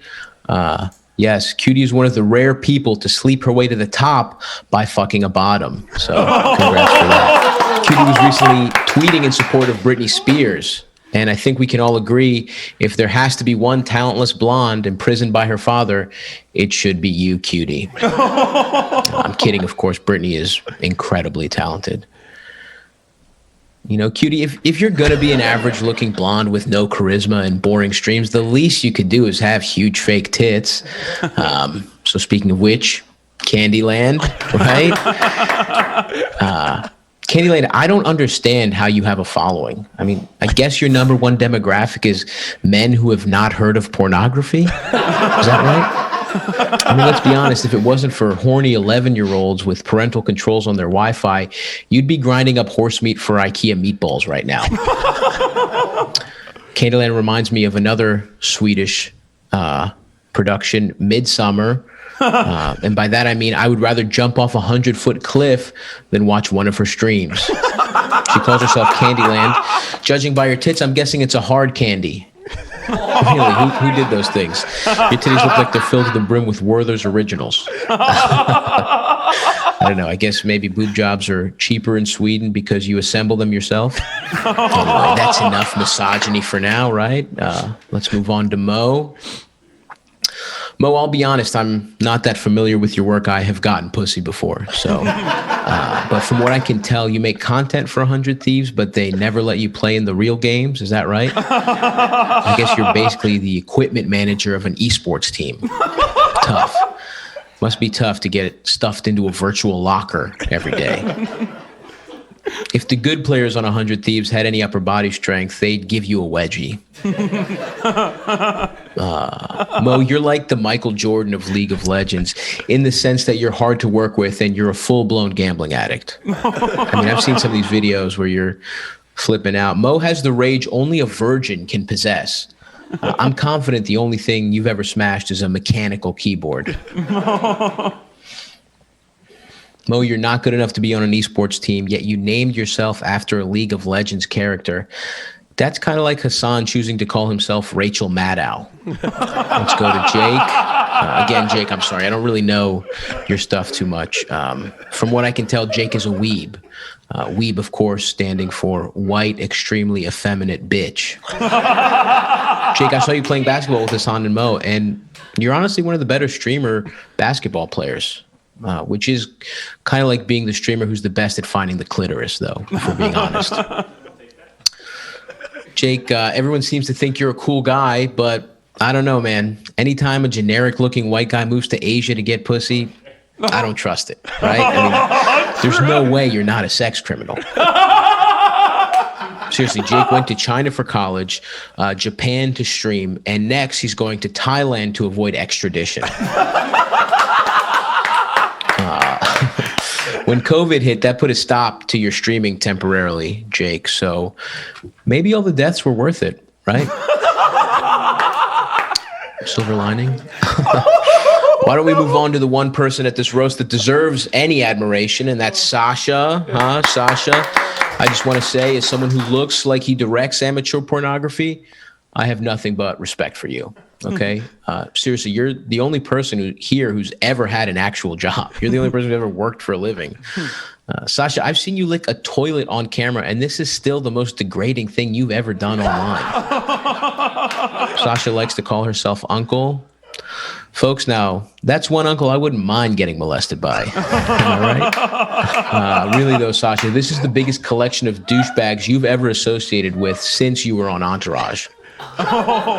Yes, Cutie is one of the rare people to sleep her way to the top by fucking a bottom. So congrats for that. Cutie was recently tweeting in support of Britney Spears. And I think we can all agree, if there has to be one talentless blonde imprisoned by her father, it should be you, Cutie. I'm kidding, of course. Britney is incredibly talented. You know, Cutie, if you're going to be an average-looking blonde with no charisma and boring streams, the least you could do is have huge fake tits. So speaking of which, Candyland, right? Candyland, I don't understand how you have a following. I mean, I guess your number one demographic is men who have not heard of pornography. Is that right? I mean, let's be honest. If it wasn't for horny 11-year-olds with parental controls on their Wi-Fi, you'd be grinding up horse meat for IKEA meatballs right now. Candyland reminds me of another Swedish production, Midsummer. And by that, I mean, I would rather jump off a 100-foot cliff than watch one of her streams. She calls herself Candyland. Judging by her tits, I'm guessing it's a hard candy. Really, who did those things? Your titties look like they're filled to the brim with Werther's Originals. I don't know. I guess maybe boob jobs are cheaper in Sweden because you assemble them yourself. Anyway, that's enough misogyny for now, right? Let's move on to Mo. Mo, I'll be honest, I'm not that familiar with your work. I have gotten pussy before. So, but from what I can tell, you make content for 100 Thieves, but they never let you play in the real games. Is that right? I guess you're basically the equipment manager of an esports team. Tough. Must be tough to get it stuffed into a virtual locker every day. If the good players on 100 Thieves had any upper body strength, they'd give you a wedgie. Mo, you're like the Michael Jordan of League of Legends in the sense that you're hard to work with and you're a full-blown gambling addict. I mean, I've seen some of these videos where you're flipping out. Mo has the rage only a virgin can possess. I'm confident the only thing you've ever smashed is a mechanical keyboard. Mo, you're not good enough to be on an esports team, yet you named yourself after a League of Legends character. That's kind of like Hasan choosing to call himself Rachel Maddow. Let's go to Jake. Again, Jake, I'm sorry. I don't really know your stuff too much. From what I can tell, Jake is a weeb. Weeb, of course, standing for white, extremely effeminate bitch. Jake, I saw you playing basketball with Hasan and Mo, and you're honestly one of the better streamer basketball players. Which is kind of like being the streamer who's the best at finding the clitoris, though, if we're being honest. Jake, everyone seems to think you're a cool guy, but I don't know, man. Anytime a generic-looking white guy moves to Asia to get pussy, I don't trust it, right? I mean, there's no way you're not a sex criminal. Seriously, Jake went to China for college, Japan to stream, and next he's going to Thailand to avoid extradition. When COVID hit, that put a stop to your streaming temporarily, Jake. So maybe all the deaths were worth it, right? Silver lining. Why don't we move on to the one person at this roast that deserves any admiration, and that's Sasha. Sasha, I just want to say, as someone who looks like he directs amateur pornography, I have nothing but respect for you. Okay. Seriously, you're the only person who's ever had an actual job. You're the only person who's ever worked for a living. Sasha, I've seen you lick a toilet on camera, and this is still the most degrading thing you've ever done online. Sasha likes to call herself uncle. Folks, now, that's one uncle I wouldn't mind getting molested by. Am I right? Really, though, Sasha, this is the biggest collection of douchebags you've ever associated with since you were on Entourage.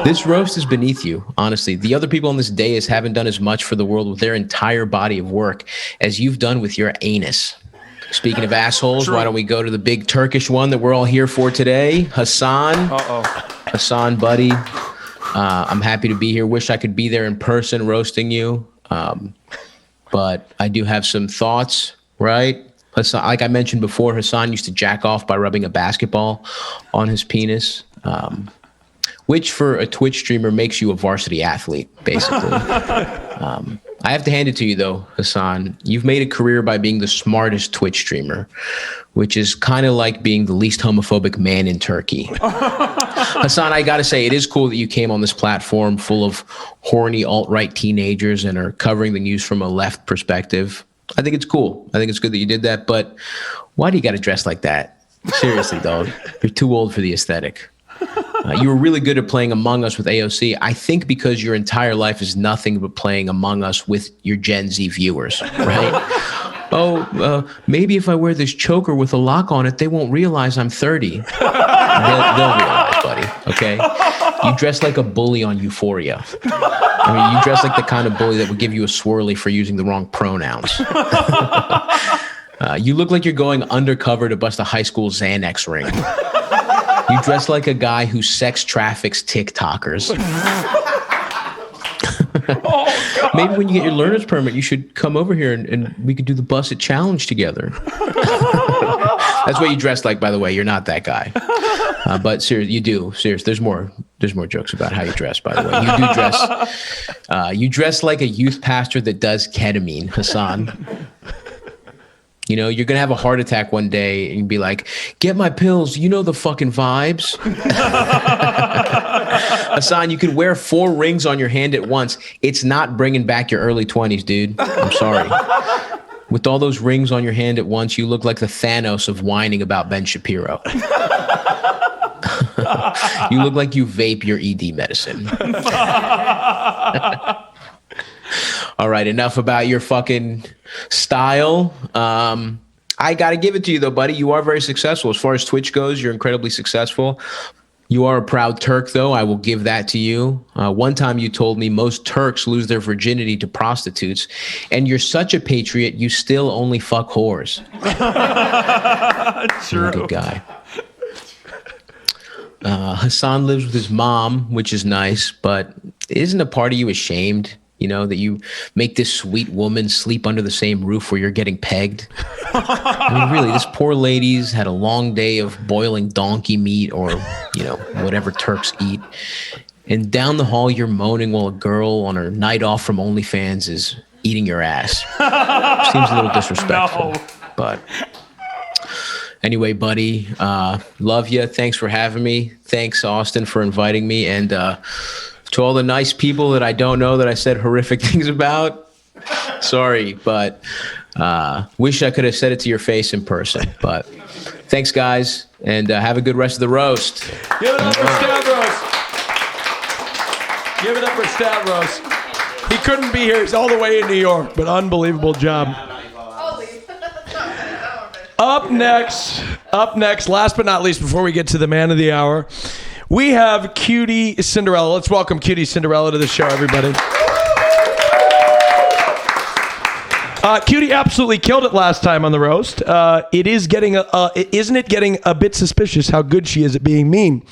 This roast is beneath you, honestly. The other people on this dais haven't done as much for the world with their entire body of work as you've done with your anus. Speaking of assholes, why don't we go to the big Turkish one that we're all here for today? Hasan. Hasan, buddy. I'm happy to be here. Wish I could be there in person roasting you. But I do have some thoughts, right? Hasan, like I mentioned before, Hasan used to jack off by rubbing a basketball on his penis. Which for a Twitch streamer makes you a varsity athlete, basically. I have to hand it to you, though, Hasan. You've made a career by being the smartest Twitch streamer, which is kind of like being the least homophobic man in Turkey. Hasan, I got to say, it is cool that you came on this platform full of horny alt-right teenagers and are covering the news from a left perspective. I think it's cool. I think it's good that you did that, but why do you got to dress like that? Seriously, dog. You're too old for the aesthetic. You were really good at playing Among Us with AOC. I think because your entire life is nothing but playing Among Us with your Gen Z viewers, right? Maybe if I wear this choker with a lock on it, they won't realize I'm 30. They'll realize, buddy, okay? You dress like a bully on Euphoria. I mean, you dress like the kind of bully that would give you a swirly for using the wrong pronouns. You look like you're going undercover to bust a high school Xanax ring. You dress like a guy who sex traffics TikTokers. Maybe when you get your learner's permit, you should come over here and we could do the Bust It Challenge together. That's what you dress like, by the way. You're not that guy. But seriously, you do. Seriously, there's more jokes about how you dress, by the way. You do dress. You dress like a youth pastor that does ketamine, Hasan. You know, you're going to have a heart attack one day and be like, get my pills. You know the fucking vibes. Hasan, you can wear 4 rings on your hand at once. It's not bringing back your early 20s, dude. I'm sorry. With all those rings on your hand at once, you look like the Thanos of whining about Ben Shapiro. You look like you vape your ED medicine. All right, enough about your fucking style. I got to give it to you, though, buddy. You are very successful. As far as Twitch goes, you're incredibly successful. You are a proud Turk, though. I will give that to you. One time you told me most Turks lose their virginity to prostitutes, and you're such a patriot, you still only fuck whores. True. You're a good guy. Hasan lives with his mom, which is nice, but isn't a part of you ashamed? You know, that you make this sweet woman sleep under the same roof where you're getting pegged. I mean, really, this poor lady's had a long day of boiling donkey meat or, you know, whatever Turks eat. And down the hall, you're moaning while a girl on her night off from OnlyFans is eating your ass. Seems a little disrespectful. No. But anyway, buddy, love you. Thanks for having me. Thanks, Austin, for inviting me. And to all the nice people that I don't know that I said horrific things about, sorry, but wish I could have said it to your face in person. But thanks, guys, and have a good rest of the roast. Give it up for Stavros. Give it up for Stavros. He couldn't be here. He's all the way in New York, but unbelievable job. Up next, last but not least, before we get to the man of the hour, we have Cutie Cinderella. Let's welcome Cutie Cinderella to the show, everybody. Cutie absolutely killed it last time on the roast. Isn't it getting a bit suspicious how good she is at being mean?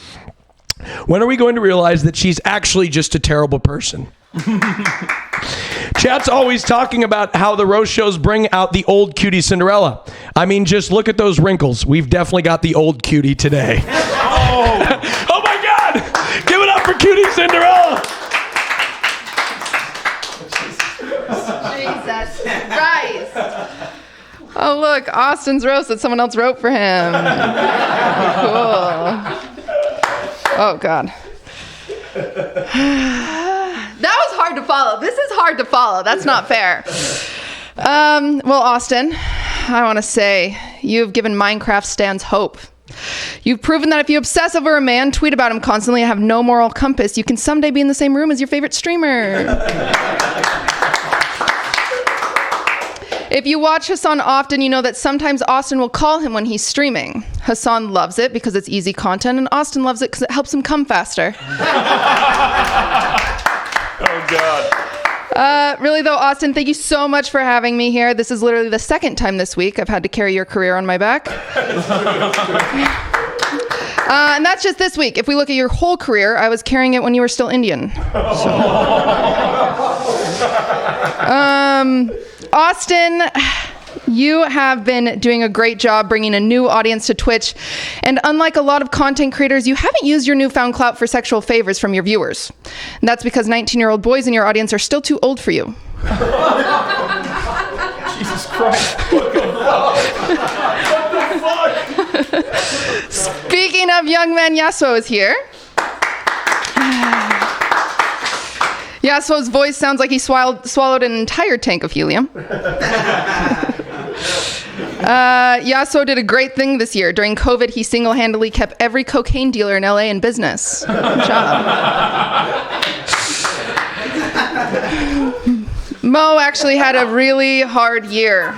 When are we going to realize that she's actually just a terrible person? Chat's always talking about how the roast shows bring out the old Cutie Cinderella. I mean, just look at those wrinkles. We've definitely got the old Cutie today. Oh my God! Give it up for Cutie Cinderella! Jesus Christ. Oh, look, Austin's roast that someone else wrote for him. Cool. Oh, God. That was hard to follow. This is hard to follow. That's not fair. Well, Austin, I want to say you've given Minecraft stands hope. You've proven that if you obsess over a man, tweet about him constantly, and have no moral compass, you can someday be in the same room as your favorite streamer. If you watch Hasan often, you know that sometimes Austin will call him when he's streaming. Hasan loves it because it's easy content, and Austin loves it because it helps him come faster. Oh, God. Really, though, Austin, thank you so much for having me here. This is literally the second time this week I've had to carry your career on my back. And that's just this week. If we look at your whole career, I was carrying it when you were still Indian. Austin, you have been doing a great job bringing a new audience to Twitch. And unlike a lot of content creators, you haven't used your newfound clout for sexual favors from your viewers. And that's because 19-year-old boys in your audience are still too old for you. Jesus Christ. What the fuck? Speaking of young men, Yasuo is here. Yasuo's voice sounds like he swallowed an entire tank of helium. Yasuo did a great thing this year. During COVID, he single-handedly kept every cocaine dealer in LA in business. Good job. Mo actually had a really hard year.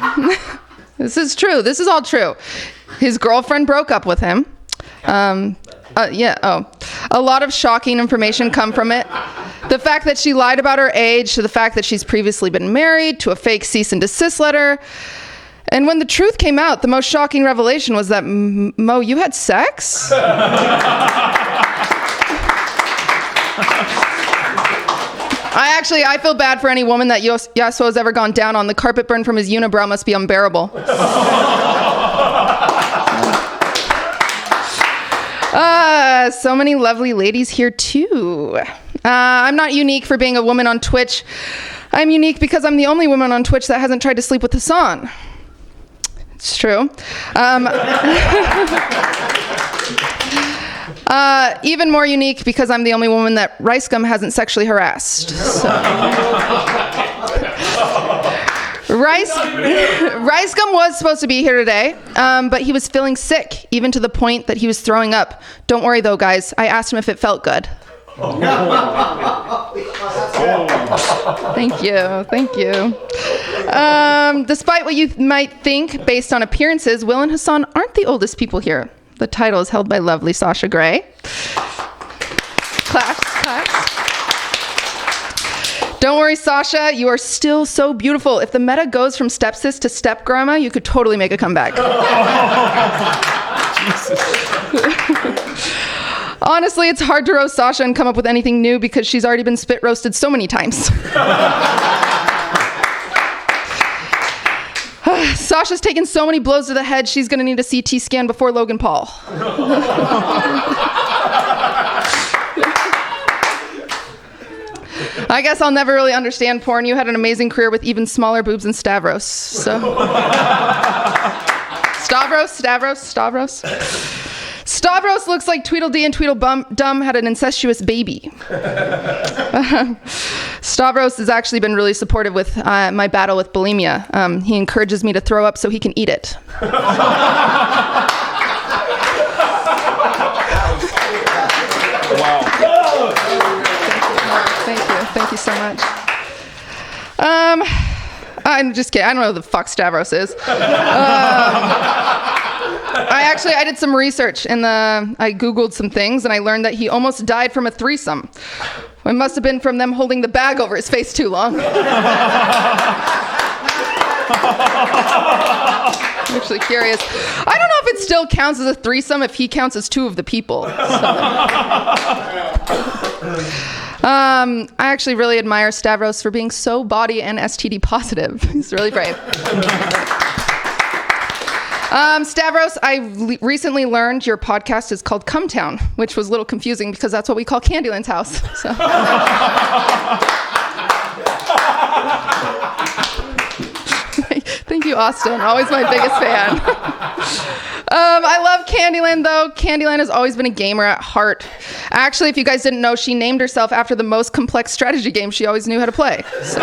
This is true. This is all true. His girlfriend broke up with him. A lot of shocking information come from it. The fact that she lied about her age, to the fact that she's previously been married, to a fake cease and desist letter. And when the truth came out, the most shocking revelation was that, Mo, you had sex? I feel bad for any woman that Yasuo has ever gone down on. The carpet burn from his unibrow must be unbearable. So many lovely ladies here too. I'm not unique for being a woman on Twitch. I'm unique because I'm the only woman on Twitch that hasn't tried to sleep with Hasan. It's true. Even more unique because I'm the only woman that Rice Gum hasn't sexually harassed. So. Rice Gum was supposed to be here today, but he was feeling sick, even to the point that he was throwing up. Don't worry though, guys. I asked him if it felt good. Thank you. Despite what you might think based on appearances, Will and Hasan aren't the oldest people here. The title is held by lovely Sasha Gray. Claps. Don't worry, Sasha, you are still so beautiful. If the meta goes from stepsis to step grandma, you could totally make a comeback. Honestly, it's hard to roast Sasha and come up with anything new because she's already been spit roasted so many times. Sasha's taken so many blows to the head, she's going to need a CT scan before Logan Paul. I guess I'll never really understand porn. You had an amazing career with even smaller boobs than Stavros. So. Stavros. Stavros looks like Tweedledee and Tweedledum had an incestuous baby. Stavros has actually been really supportive with my battle with bulimia. He encourages me to throw up so he can eat it. Wow. Thank you so much. I'm just kidding. I don't know who the fuck Stavros is. I did some research I Googled some things and I learned that he almost died from a threesome. It must have been from them holding the bag over his face too long. I'm actually curious. I don't know if it still counts as a threesome if he counts as two of the people. So. I actually really admire Stavros for being so body and STD positive. He's really brave. Stavros, I recently learned your podcast is called Come Town, which was a little confusing because that's what we call Candyland's house. So. Thank you, Austin. Always my biggest fan. I love Candyland, though. Candyland has always been a gamer at heart. Actually, if you guys didn't know, she named herself after the most complex strategy game she always knew how to play. So.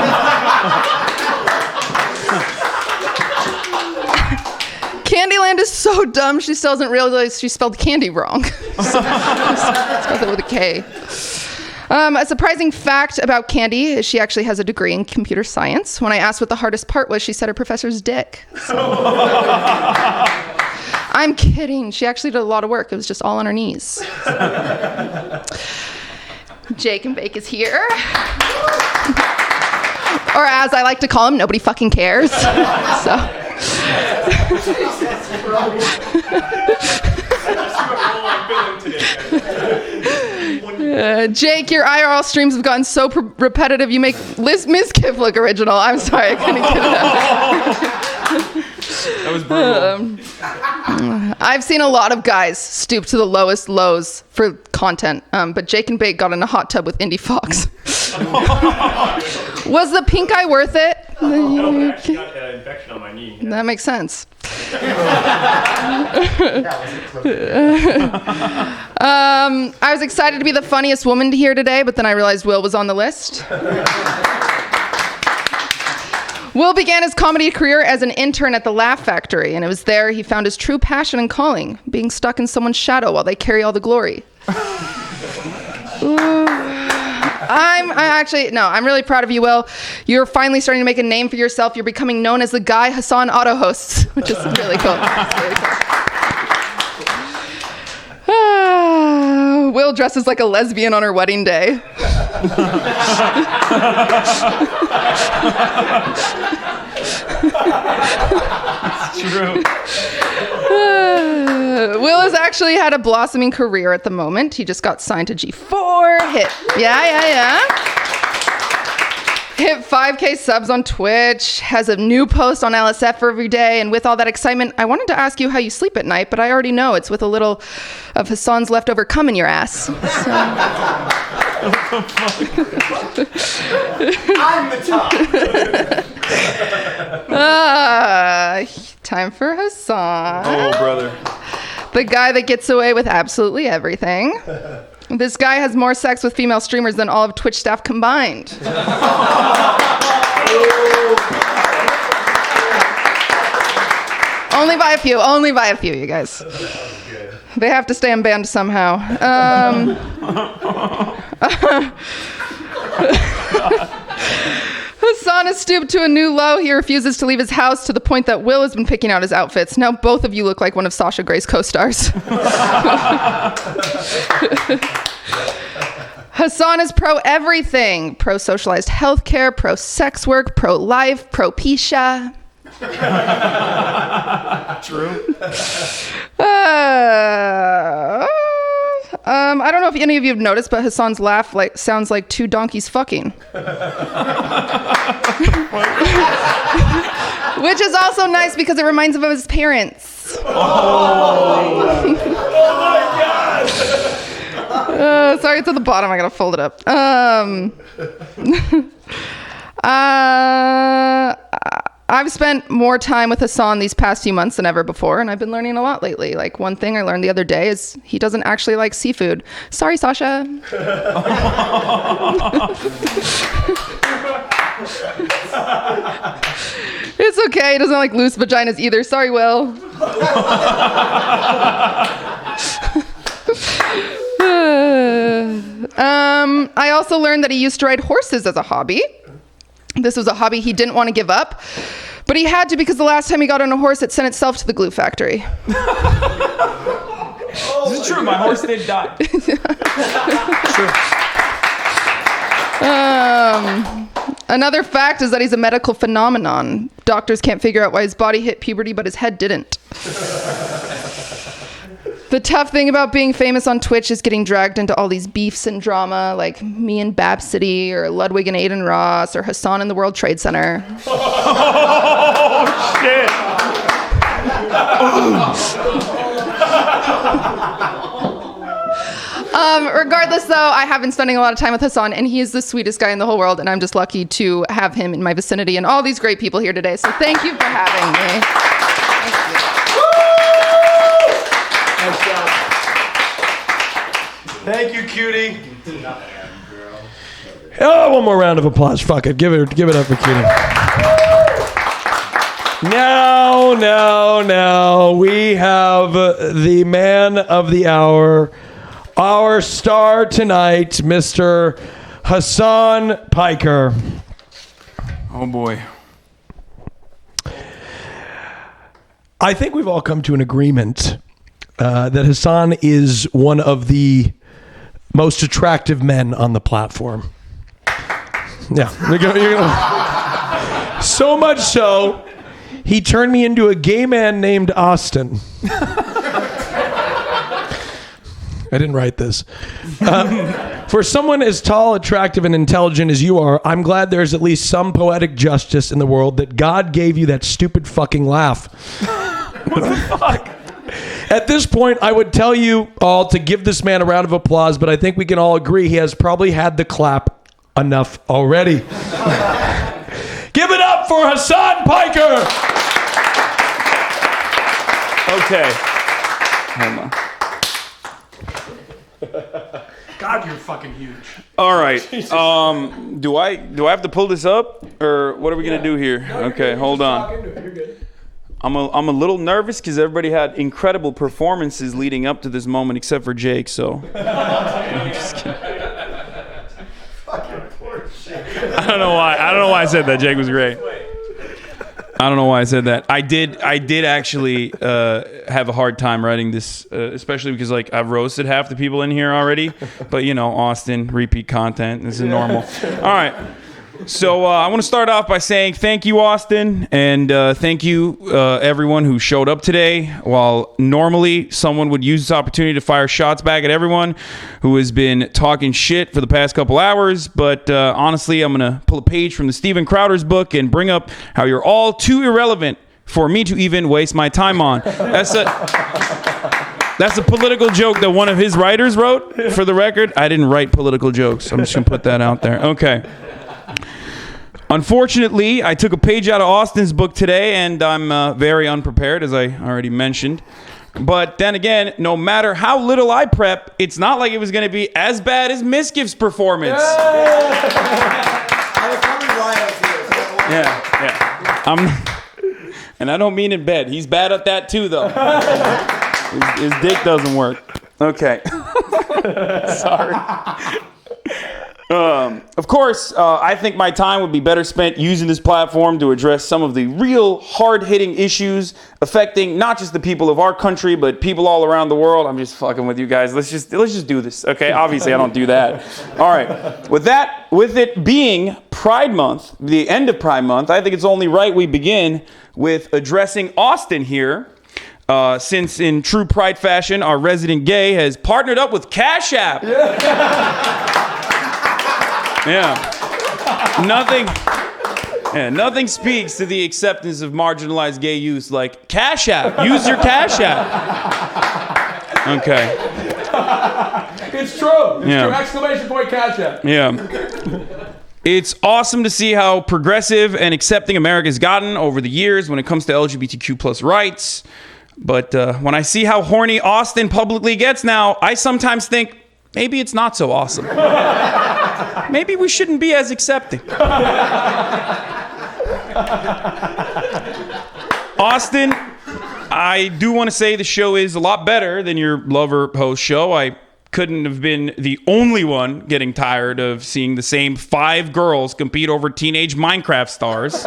Candyland is so dumb, she still doesn't realize she spelled candy wrong. Spelled it with a K. A surprising fact about Candy is she actually has a degree in computer science. When I asked what the hardest part was, she said her professor's dick. So. I'm kidding. She actually did a lot of work. It was just all on her knees. Jake and Bake is here. Or as I like to call him, nobody fucking cares. So. Jake, your IRL streams have gotten so repetitive, you make Mizkif look original. I'm sorry, I couldn't get it out. That was brutal. I've seen a lot of guys stoop to the lowest lows for content, but Jake and Bake got in a hot tub with Indy Fox. Was the pink eye worth it? I actually got an infection on my knee. Yeah. That makes sense. I was excited to be the funniest woman to hear today, but then I realized Will was on the list. Will began his comedy career as an intern at the Laugh Factory, and it was there he found his true passion and calling, being stuck in someone's shadow while they carry all the glory. I'm really proud of you, Will. You're finally starting to make a name for yourself. You're becoming known as the guy Hasan auto hosts, which is really cool. Will dresses like a lesbian on her wedding day. True. Will has actually had a blossoming career at the moment. He just got signed to G4. Hit 5K subs on Twitch, has a new post on LSF every day, and with all that excitement, I wanted to ask you how you sleep at night, but I already know it's with a little of Hasan's leftover cum in your ass. So. I'm the top. Time for Hasan. Oh, brother. The guy that gets away with absolutely everything. This guy has more sex with female streamers than all of Twitch staff combined. Only by a few, you guys. They have to stay in band somehow. Hasan has stooped to a new low. He refuses to leave his house to the point that Will has been picking out his outfits. Now both of you look like one of Sasha Gray's co-stars. Hasan is pro everything. Pro socialized healthcare, pro sex work, pro life, pro Pisha. True. I don't know if any of you have noticed, but Hasan's laugh sounds like two donkeys fucking. Which is also nice because it reminds him of his parents. Oh my God! Sorry, it's at the bottom. I gotta fold it up. I've spent more time with Hasan these past few months than ever before, and I've been learning a lot lately. Like, one thing I learned the other day is he doesn't actually like seafood. Sorry, Sasha. It's okay. He doesn't like loose vaginas either. Sorry, Will. I also learned that he used to ride horses as a hobby. This was a hobby he didn't want to give up, but he had to because the last time he got on a horse, it sent itself to the glue factory. This is true. My horse did die. Another fact is that he's a medical phenomenon. Doctors can't figure out why his body hit puberty, but his head didn't. The tough thing about being famous on Twitch is getting dragged into all these beefs and drama, like me and Bab City, or Ludwig and Aiden Ross, or Hasan in the World Trade Center. Oh, shit. Regardless, though, I have been spending a lot of time with Hasan, and he is the sweetest guy in the whole world, and I'm just lucky to have him in my vicinity and all these great people here today. So thank you for having me. Thank you, Cutie. Oh, one more round of applause. Fuck it. Give it up for Cutie. Now, we have the man of the hour, our star tonight, Mr. Hasan PIKER. Oh, boy. I think we've all come to an agreement that Hasan is one of the most attractive men on the platform. Yeah. So much so, he turned me into a gay man named Austin. I didn't write this. For someone as tall, attractive, and intelligent as you are, I'm glad there's at least some poetic justice in the world that God gave you that stupid fucking laugh. What the fuck? At this point, I would tell you all to give this man a round of applause, but I think we can all agree he has probably had the clap enough already. Give it up for Hasan PIKER! Okay. Hold on. God, you're fucking huge. All right. Do I have to pull this up, or what are we gonna do here? No, okay, good. hold on. You're good. I'm a little nervous because everybody had incredible performances leading up to this moment, except for Jake. So. I'm just kidding. I don't know why I said that. Jake was great. I don't know why I said that. I did actually have a hard time writing this, especially because like I've roasted half the people in here already. But you know, Austin, repeat content. This is normal. All right. So I want to start off by saying thank you, Austin, and thank you everyone who showed up today. While normally someone would use this opportunity to fire shots back at everyone who has been talking shit for the past couple hours, but honestly, I'm going to pull a page from the Steven Crowder's book and bring up how you're all too irrelevant for me to even waste my time on. That's a political joke that one of his writers wrote, for the record. I didn't write political jokes. I'm just going to put that out there. Okay. Unfortunately, I took a page out of Austin's book today, and I'm very unprepared, as I already mentioned. But then again, no matter how little I prep, it's not like it was going to be as bad as Mizkif's performance. Yeah. And I don't mean in bed. He's bad at that too, though. His dick doesn't work. Okay. Sorry. Of course, I think my time would be better spent using this platform to address some of the real hard-hitting issues affecting not just the people of our country, but people all around the world. I'm just fucking with you guys. Let's just do this, okay? Obviously, I don't do that. All right. With it being Pride Month, the end of Pride Month, I think it's only right we begin with addressing Austin here. Since in true Pride fashion, our resident gay has partnered up with Cash App. Nothing speaks to the acceptance of marginalized gay youth like Cash App. Use your Cash App. Okay. It's true. It's true. Exclamation point Cash App. Yeah. It's awesome to see how progressive and accepting America's gotten over the years when it comes to LGBTQ plus rights. But when I see how horny Austin publicly gets now, I sometimes think maybe it's not so awesome. Maybe we shouldn't be as accepting. Austin, I do want to say the show is a lot better than your lover host show. I couldn't have been the only one getting tired of seeing the same 5 girls compete over teenage Minecraft stars.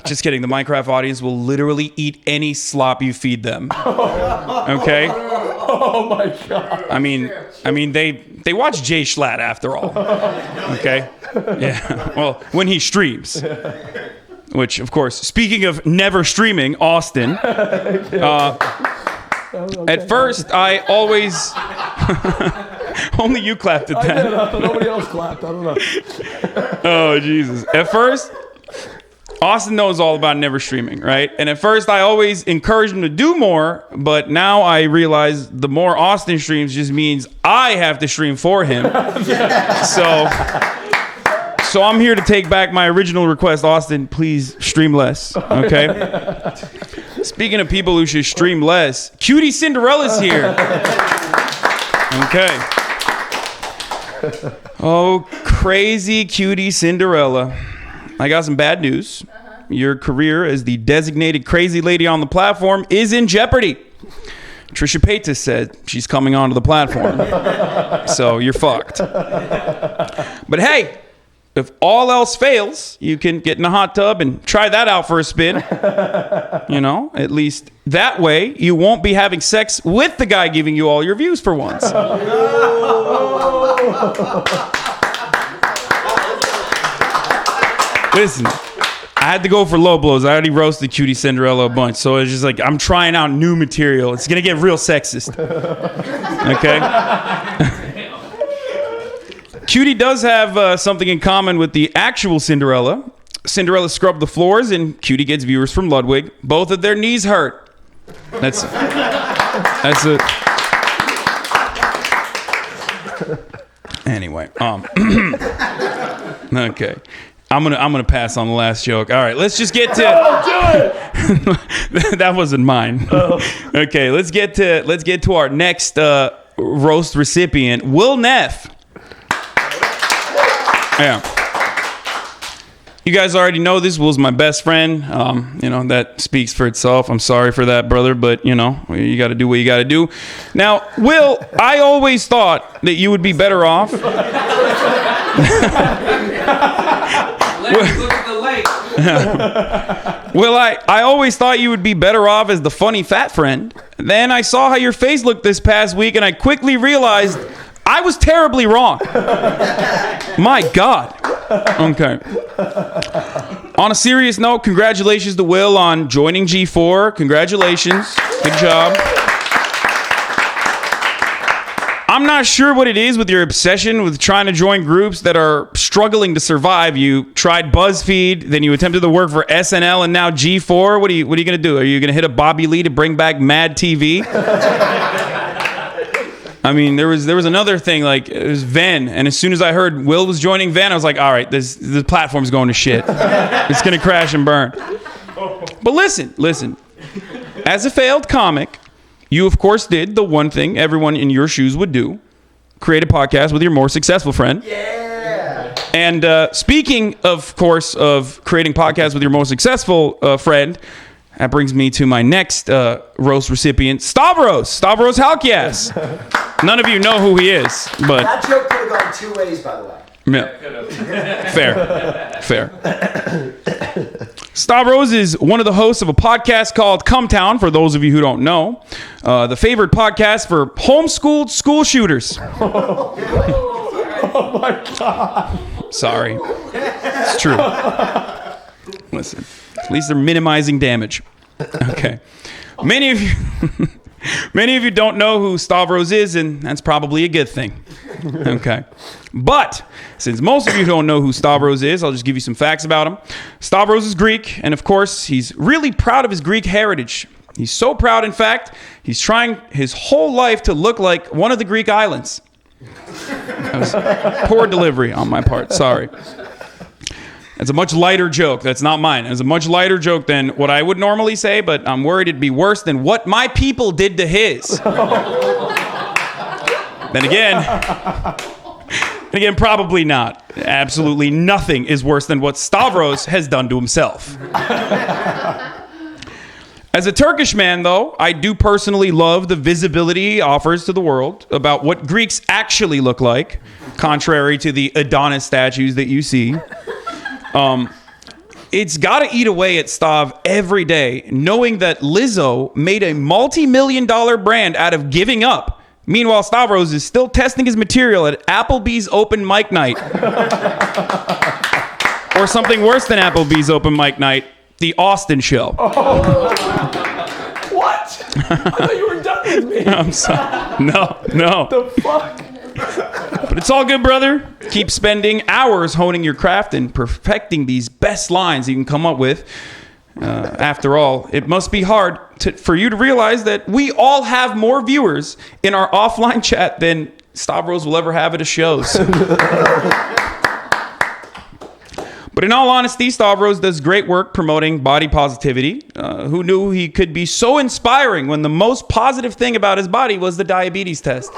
Just kidding. The Minecraft audience will literally eat any slop you feed them. Okay? Oh my God. I mean, they watch Jay Schlatt after all. Okay? Yeah. Well, when he streams. Which, of course, speaking of never streaming, Austin. At first, I always... Only you clapped at that. I did. Nobody else clapped. I don't know. Oh, Jesus. At first, Austin knows all about never streaming, right? And at first, I always encouraged him to do more, but now I realize the more Austin streams just means I have to stream for him. So I'm here to take back my original request. Austin, please stream less, okay? Speaking of people who should stream less, Cutie Cinderella's here. Okay. Oh, crazy Cutie Cinderella. I got some bad news. Your career as the designated crazy lady on the platform is in jeopardy. Trisha Paytas said she's coming onto the platform. So you're fucked. But hey, if all else fails, you can get in a hot tub and try that out for a spin. You know, at least that way you won't be having sex with the guy giving you all your views for once. Listen, I had to go for low blows. I already roasted Cutie Cinderella a bunch, so it's just like I'm trying out new material. It's gonna get real sexist. Okay? Cutie does have something in common with the actual Cinderella. Cinderella scrubbed the floors, and Cutie gets viewers from Ludwig. Both of their knees hurt. That's it. Anyway, okay. I'm gonna pass on the last joke. All right, let's just get to. Do it. That wasn't mine. Okay, let's get to our next roast recipient, Will Neff. Yeah. You guys already know this. Will's my best friend. You know, that speaks for itself. I'm sorry for that, brother, but you know, you got to do what you got to do. Now, Will, I always thought that you would be better off. Let's look at the lake. Well, I always thought you would be better off as the funny fat friend. Then I saw how your face looked this past week, and I quickly realized I was terribly wrong. My God. Okay. On a serious note, congratulations to Will on joining G4. Congratulations. Good job. I'm not sure what it is with your obsession with trying to join groups that are struggling to survive. You tried BuzzFeed, then you attempted to work for SNL, and now G4. What are you going to do? Are you going to hit up Bobby Lee to bring back Mad TV? I mean, there was another thing, like, it was Venn, and as soon as I heard Will was joining Venn, I was like, all right, the platform's going to shit. It's going to crash and burn. But listen. As a failed comic, you, of course, did the one thing everyone in your shoes would do. Create a podcast with your more successful friend. Yeah. And speaking, of course, of creating podcasts with your most successful friend, that brings me to my next roast recipient, Stavros Halkias. None of you know who he is, but That joke could have gone two ways, by the way. yeah. Fair. Stavros is one of the hosts of a podcast called Come Town, for those of you who don't know. The favorite podcast for homeschooled school shooters. Oh my God. Sorry. It's true. Listen, at least they're minimizing damage. Okay. Many of you don't know who Stavros is, and that's probably a good thing. Okay. But since most of you don't know who Stavros is, I'll just give you some facts about him. Stavros is Greek, and of course, he's really proud of his Greek heritage. He's so proud, in fact, he's trying his whole life to look like one of the Greek islands. That was poor delivery on my part. Sorry. It's a much lighter joke. That's not mine. It's a much lighter joke than what I would normally say, but I'm worried it'd be worse than what my people did to his. Then again, probably not. Absolutely nothing is worse than what Stavros has done to himself. As a Turkish man, though, I do personally love the visibility he offers to the world about what Greeks actually look like, contrary to the Adonis statues that you see. It's got to eat away at Stav every day, knowing that Lizzo made a multi-million-dollar brand out of giving up. Meanwhile, Stavros is still testing his material at Applebee's open mic night. Or something worse than Applebee's open mic night, the Austin show. What? I thought you were done with me. I'm sorry. No. The fuck? But it's all good, brother. Keep spending hours honing your craft and perfecting these best lines you can come up with. After all, it must be hard for you to realize that we all have more viewers in our offline chat than Stavros will ever have at his shows. But in all honesty, Stavros does great work promoting body positivity. Who knew he could be so inspiring when the most positive thing about his body was the diabetes test?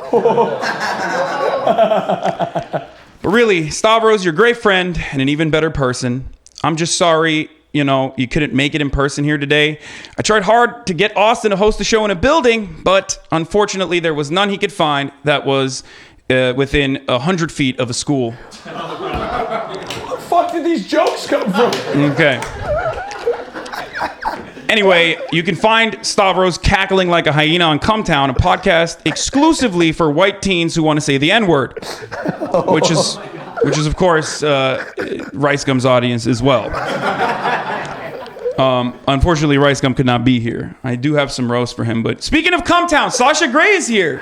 But really, Stavros, you're a great friend and an even better person. I'm just sorry, you couldn't make it in person here today. I tried hard to get Austin to host a show in a building, but unfortunately there was none he could find that was within 100 feet of a school. Where the fuck did these jokes come from? Okay. Anyway, you can find Stavros cackling like a hyena on Come Town, a podcast exclusively for white teens who want to say the N-word, which is of course Rice Gum's audience as well. Unfortunately, Rice Gum could not be here. I do have some roast for him, but speaking of Come Town, Sasha Gray is here.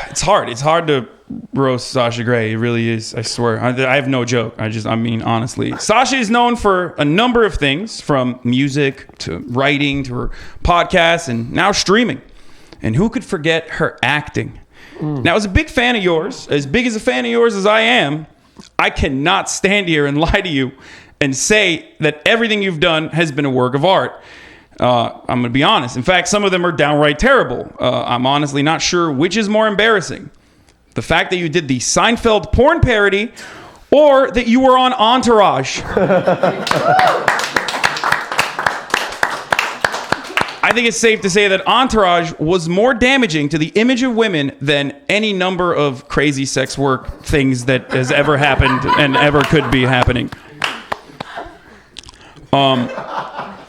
It's hard. It's hard to roast Sasha Gray. It really is. I swear. I have no joke. I mean, honestly. Sasha is known for a number of things, from music to writing to her podcasts and now streaming. And who could forget her acting? Now, as a big fan of yours, as big as a fan of yours as I am, I cannot stand here and lie to you and say that everything you've done has been a work of art. I'm going to be honest. In fact, some of them are downright terrible. I'm honestly not sure which is more embarrassing. The fact that you did the Seinfeld porn parody or that you were on Entourage. I think it's safe to say that Entourage was more damaging to the image of women than any number of crazy sex work things that has ever happened and ever could be happening.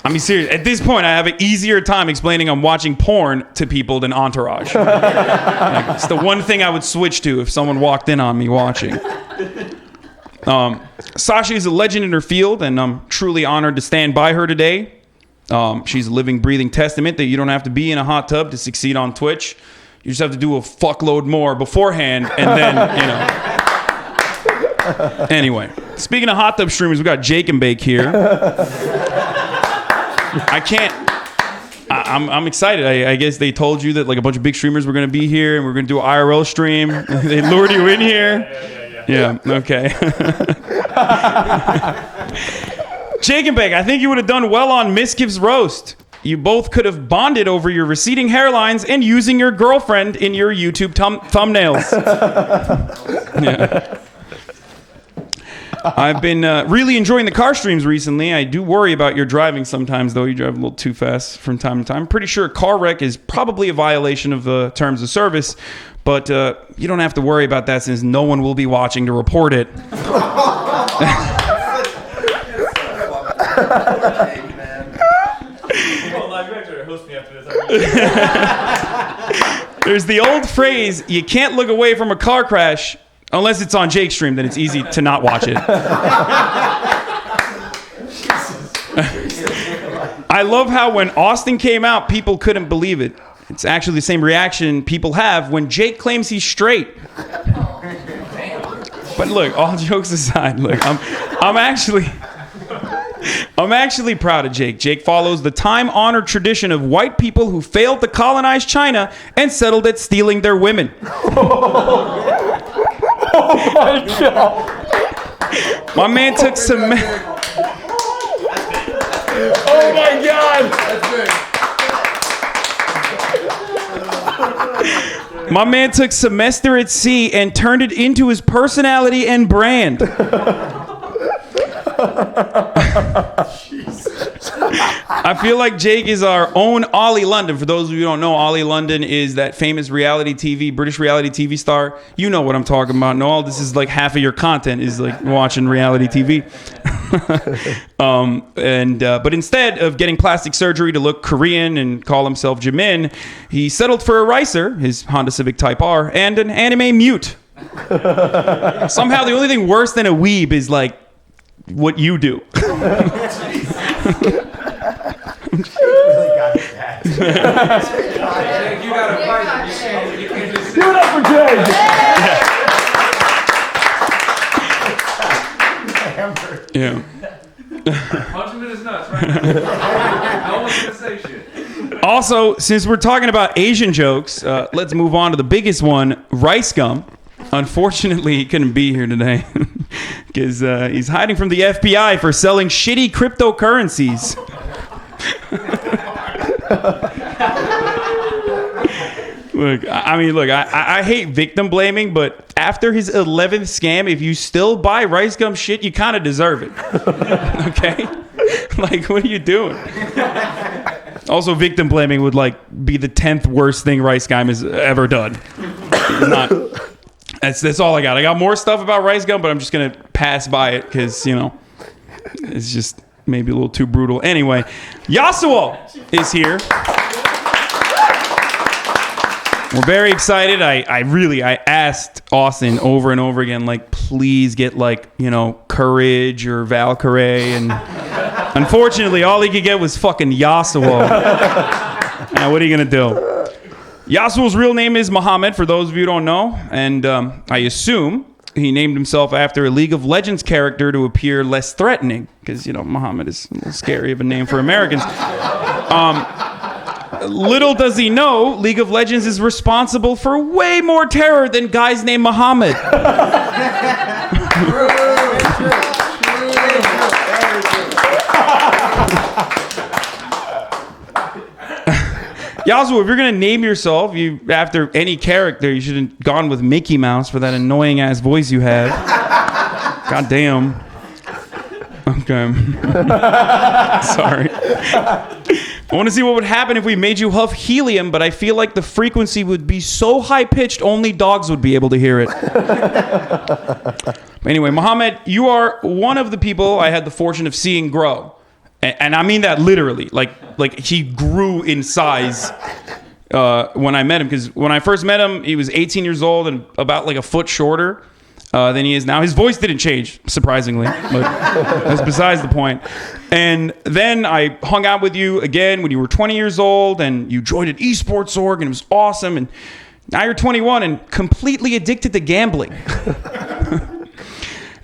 I mean, seriously, at this point, I have an easier time explaining I'm watching porn to people than Entourage. Like, it's the one thing I would switch to if someone walked in on me watching. Sasha is a legend in her field, and I'm truly honored to stand by her today. She's a living, breathing testament that you don't have to be in a hot tub to succeed on Twitch. You just have to do a fuckload more beforehand, and then, Anyway, speaking of hot tub streamers, we got Jake and Bake here. I'm excited. I guess they told you that like a bunch of big streamers were going to be here and we're going to do an IRL stream. They lured you in here. Yeah. Okay. Jake and Bake, I think you would have done well on Mizkif's roast. You both could have bonded over your receding hairlines and using your girlfriend in your YouTube thumbnails. Yeah. I've been really enjoying the car streams recently. I do worry about your driving sometimes, though. You drive a little too fast from time to time. I'm pretty sure a car wreck is probably a violation of the terms of service, but you don't have to worry about that since no one will be watching to report it. There's the old phrase, you can't look away from a car crash unless it's on Jake's stream, then it's easy to not watch it. I love how when Austin came out, people couldn't believe it. It's actually the same reaction people have when Jake claims he's straight. But look, all jokes aside, look, I'm actually proud of Jake. Jake follows the time-honored tradition of white people who failed to colonize China and settled at stealing their women. Oh my God. My man took some... Oh my God. My man took semester at sea and turned it into his personality and brand. I feel like Jake is our own Ollie London. For those of you who don't know, Ollie London is that famous British reality TV star. You know what I'm talking about, Noel. This is like half of your content is like watching reality TV. But instead of getting plastic surgery to look Korean and call himself Jimin, he settled for a Ricer, his Honda Civic Type R, and an anime mute. Somehow the only thing worse than a weeb is like what you do. Give it up for Jake. Yeah. Punch him in his nuts right now. No one's gonna say shit. Also, since we're talking about Asian jokes, let's move on to the biggest one, Rice Gum. Unfortunately, he couldn't be here today because he's hiding from the FBI for selling shitty cryptocurrencies. Look, I hate victim blaming, but after his 11th scam, if you still buy Rice Gum shit, you kind of deserve it. Okay? Like, what are you doing? Also, victim blaming would like be the 10th worst thing Rice Gum has ever done. It's not. That's all I got. I got more stuff about Rice Gum, but I'm just gonna pass by it because it's just maybe a little too brutal. Anyway, Yasuo is here. We're very excited. I asked Austin over and over again, like, please get Courage or Valkyrie, and unfortunately, all he could get was fucking Yasuo. Now, what are you gonna do? Yasuo's real name is Muhammad, for those of you who don't know, and I assume he named himself after a League of Legends character to appear less threatening, because, Muhammad is a little scary of a name for Americans. Little does he know, League of Legends is responsible for way more terror than guys named Muhammad. Yasuo, if you're going to name yourself after any character, you should have gone with Mickey Mouse for that annoying-ass voice you have. God damn. Okay. Sorry. I want to see what would happen if we made you huff helium, but I feel like the frequency would be so high-pitched only dogs would be able to hear it. Anyway, Muhammad, you are one of the people I had the fortune of seeing grow. And I mean that literally. Like he grew in size when I met him. Because when I first met him, he was 18 years old and about like a foot shorter than he is now. His voice didn't change, surprisingly. But that's besides the point. And then I hung out with you again when you were 20 years old. And you joined an esports org and it was awesome. And now you're 21 and completely addicted to gambling.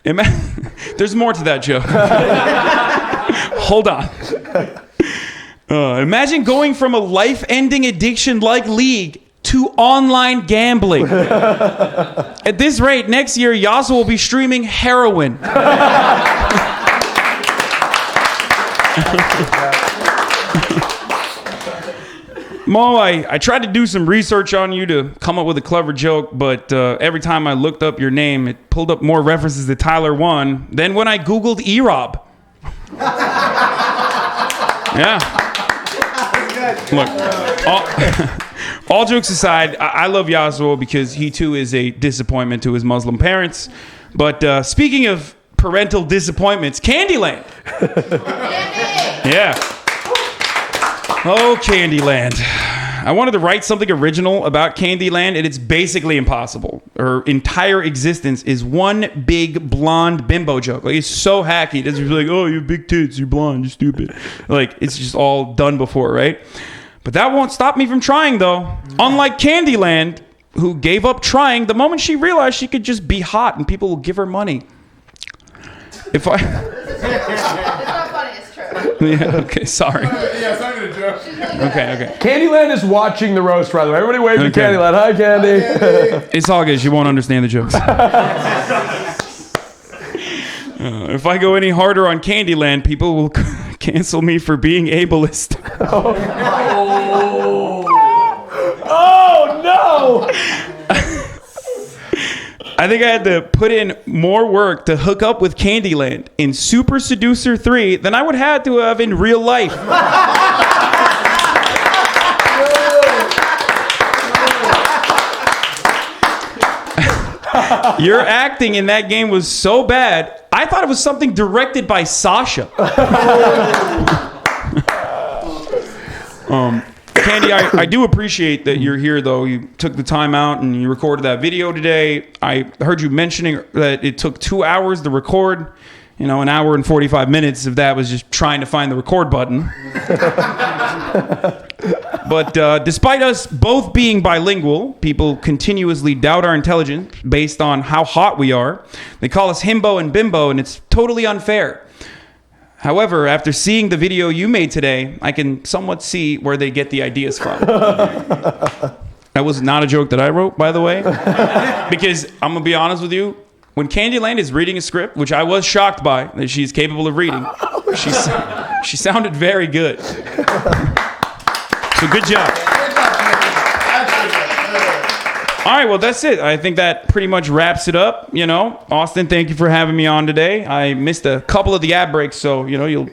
There's more to that joke. Hold on. Imagine going from a life-ending addiction like League to online gambling. At this rate, next year, Yasuo will be streaming heroin. Mo, I tried to do some research on you to come up with a clever joke, but every time I looked up your name, it pulled up more references to Tyler 1 than when I Googled E-Rob. Yeah. Look, all jokes aside, I love Yasuo because he too is a disappointment to his Muslim parents. But speaking of parental disappointments, Candyland. Yeah. Oh, Candyland. I wanted to write something original about Candyland, and it's basically impossible. Her entire existence is one big blonde bimbo joke. Like, it's so hacky. It's just like, oh, you have big tits, you're blonde, you're stupid. Like, it's just all done before, right? But that won't stop me from trying, though. Unlike Candyland, who gave up trying the moment she realized she could just be hot and people will give her money. If I... Yeah, okay, sorry. Yeah, it's not even a joke. Okay. Candyland is watching the roast, by the way. Everybody wave to Candyland. Hi, Candy. It's all good. She won't understand the jokes. If I go any harder on Candyland, people will cancel me for being ableist. Oh, no! I think I had to put in more work to hook up with Candyland in Super Seducer 3 than I would have to have in real life. Your acting in that game was so bad, I thought it was something directed by Sasha. Candy, I do appreciate that you're here, though. You took the time out and you recorded that video today. I heard you mentioning that it took 2 hours to record. You know, an hour and 45 minutes of that was just trying to find the record button. But despite us both being bilingual, people continuously doubt our intelligence based on how hot we are. They call us himbo and bimbo, and it's totally unfair. However, after seeing the video you made today, I can somewhat see where they get the ideas from. That was not a joke that I wrote, by the way. Because I'm going to be honest with you, when Candyland is reading a script, which I was shocked by that she's capable of reading, she sounded very good. So good job. All right, well, that's it. I think that pretty much wraps it up. You know, Austin, thank you for having me on today. I missed a couple of the ad breaks, so, you know, you'll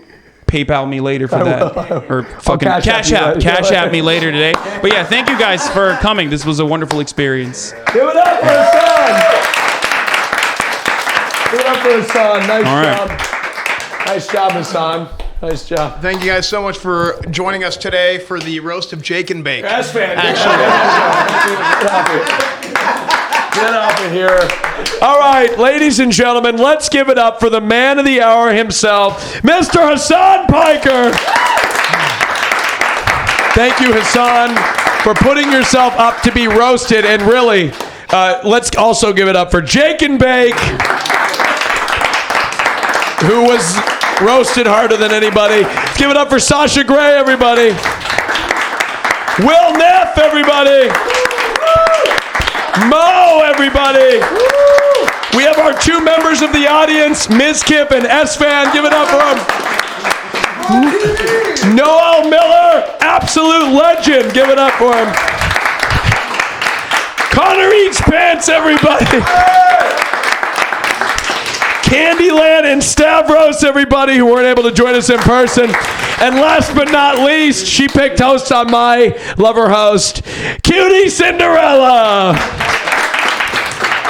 PayPal me later for that. Or fucking cash app me later today. But yeah, thank you guys for coming. This was a wonderful experience. Give it up for Hasan. Give it up for Hasan. Nice job. Nice job, Hasan. Nice job. Thank you guys so much for joining us today for the roast of Jake and Bake. That's fantastic. Get up in here. All right, ladies and gentlemen, let's give it up for the man of the hour himself, Mr. Hasan PIKER. Thank you, Hasan, for putting yourself up to be roasted. And really, let's also give it up for Jake and Bake, who was roasted harder than anybody. Let's give it up for Sasha Gray, everybody. Will Neff, everybody. Mo, everybody. We have our two members of the audience, Mizkif and S-Fan. Give it up for them. Noel Miller, absolute legend. Give it up for him. Connor Eats Pants, everybody. Candyland and Stavros, everybody who weren't able to join us in person. And last but not least, she picked host on my lover host, Cutie Cinderella.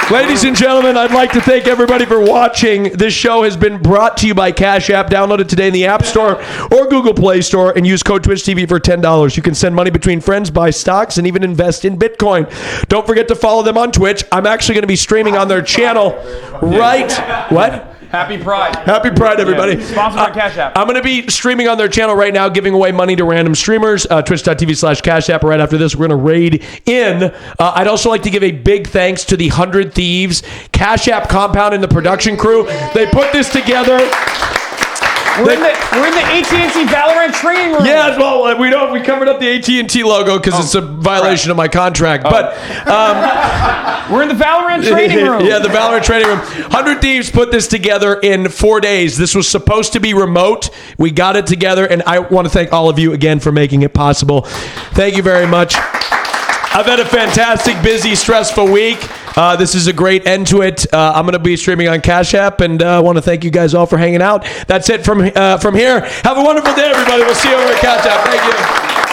Ladies and gentlemen, I'd like to thank everybody for watching. This show has been brought to you by Cash App. Download it today in the App Store or Google Play Store and use code TwitchTV for $10. You can send money between friends, buy stocks, and even invest in Bitcoin. Don't forget to follow them on Twitch. I'm actually going to be streaming on their channel right... What? Happy Pride. Happy Pride, everybody. Yeah. Sponsored by Cash App. I'm going to be streaming on their channel right now, giving away money to random streamers. Twitch.tv/Cash App. Right after this, we're going to raid in. I'd also like to give a big thanks to the 100 Thieves, Cash App Compound, and the production crew. They put this together. We're in the AT&T Valorant training room. Yeah, well, we covered up the AT&T logo because it's a violation of my contract. But we're in the Valorant training room. Yeah, the Valorant training room. 100 Thieves put this together in 4 days. This was supposed to be remote. We got it together, and I want to thank all of you again for making it possible. Thank you very much. I've had a fantastic, busy, stressful week. This is a great end to it. I'm going to be streaming on Cash App, and I want to thank you guys all for hanging out. That's it from here. Have a wonderful day, everybody. We'll see you over at Cash App. Thank you.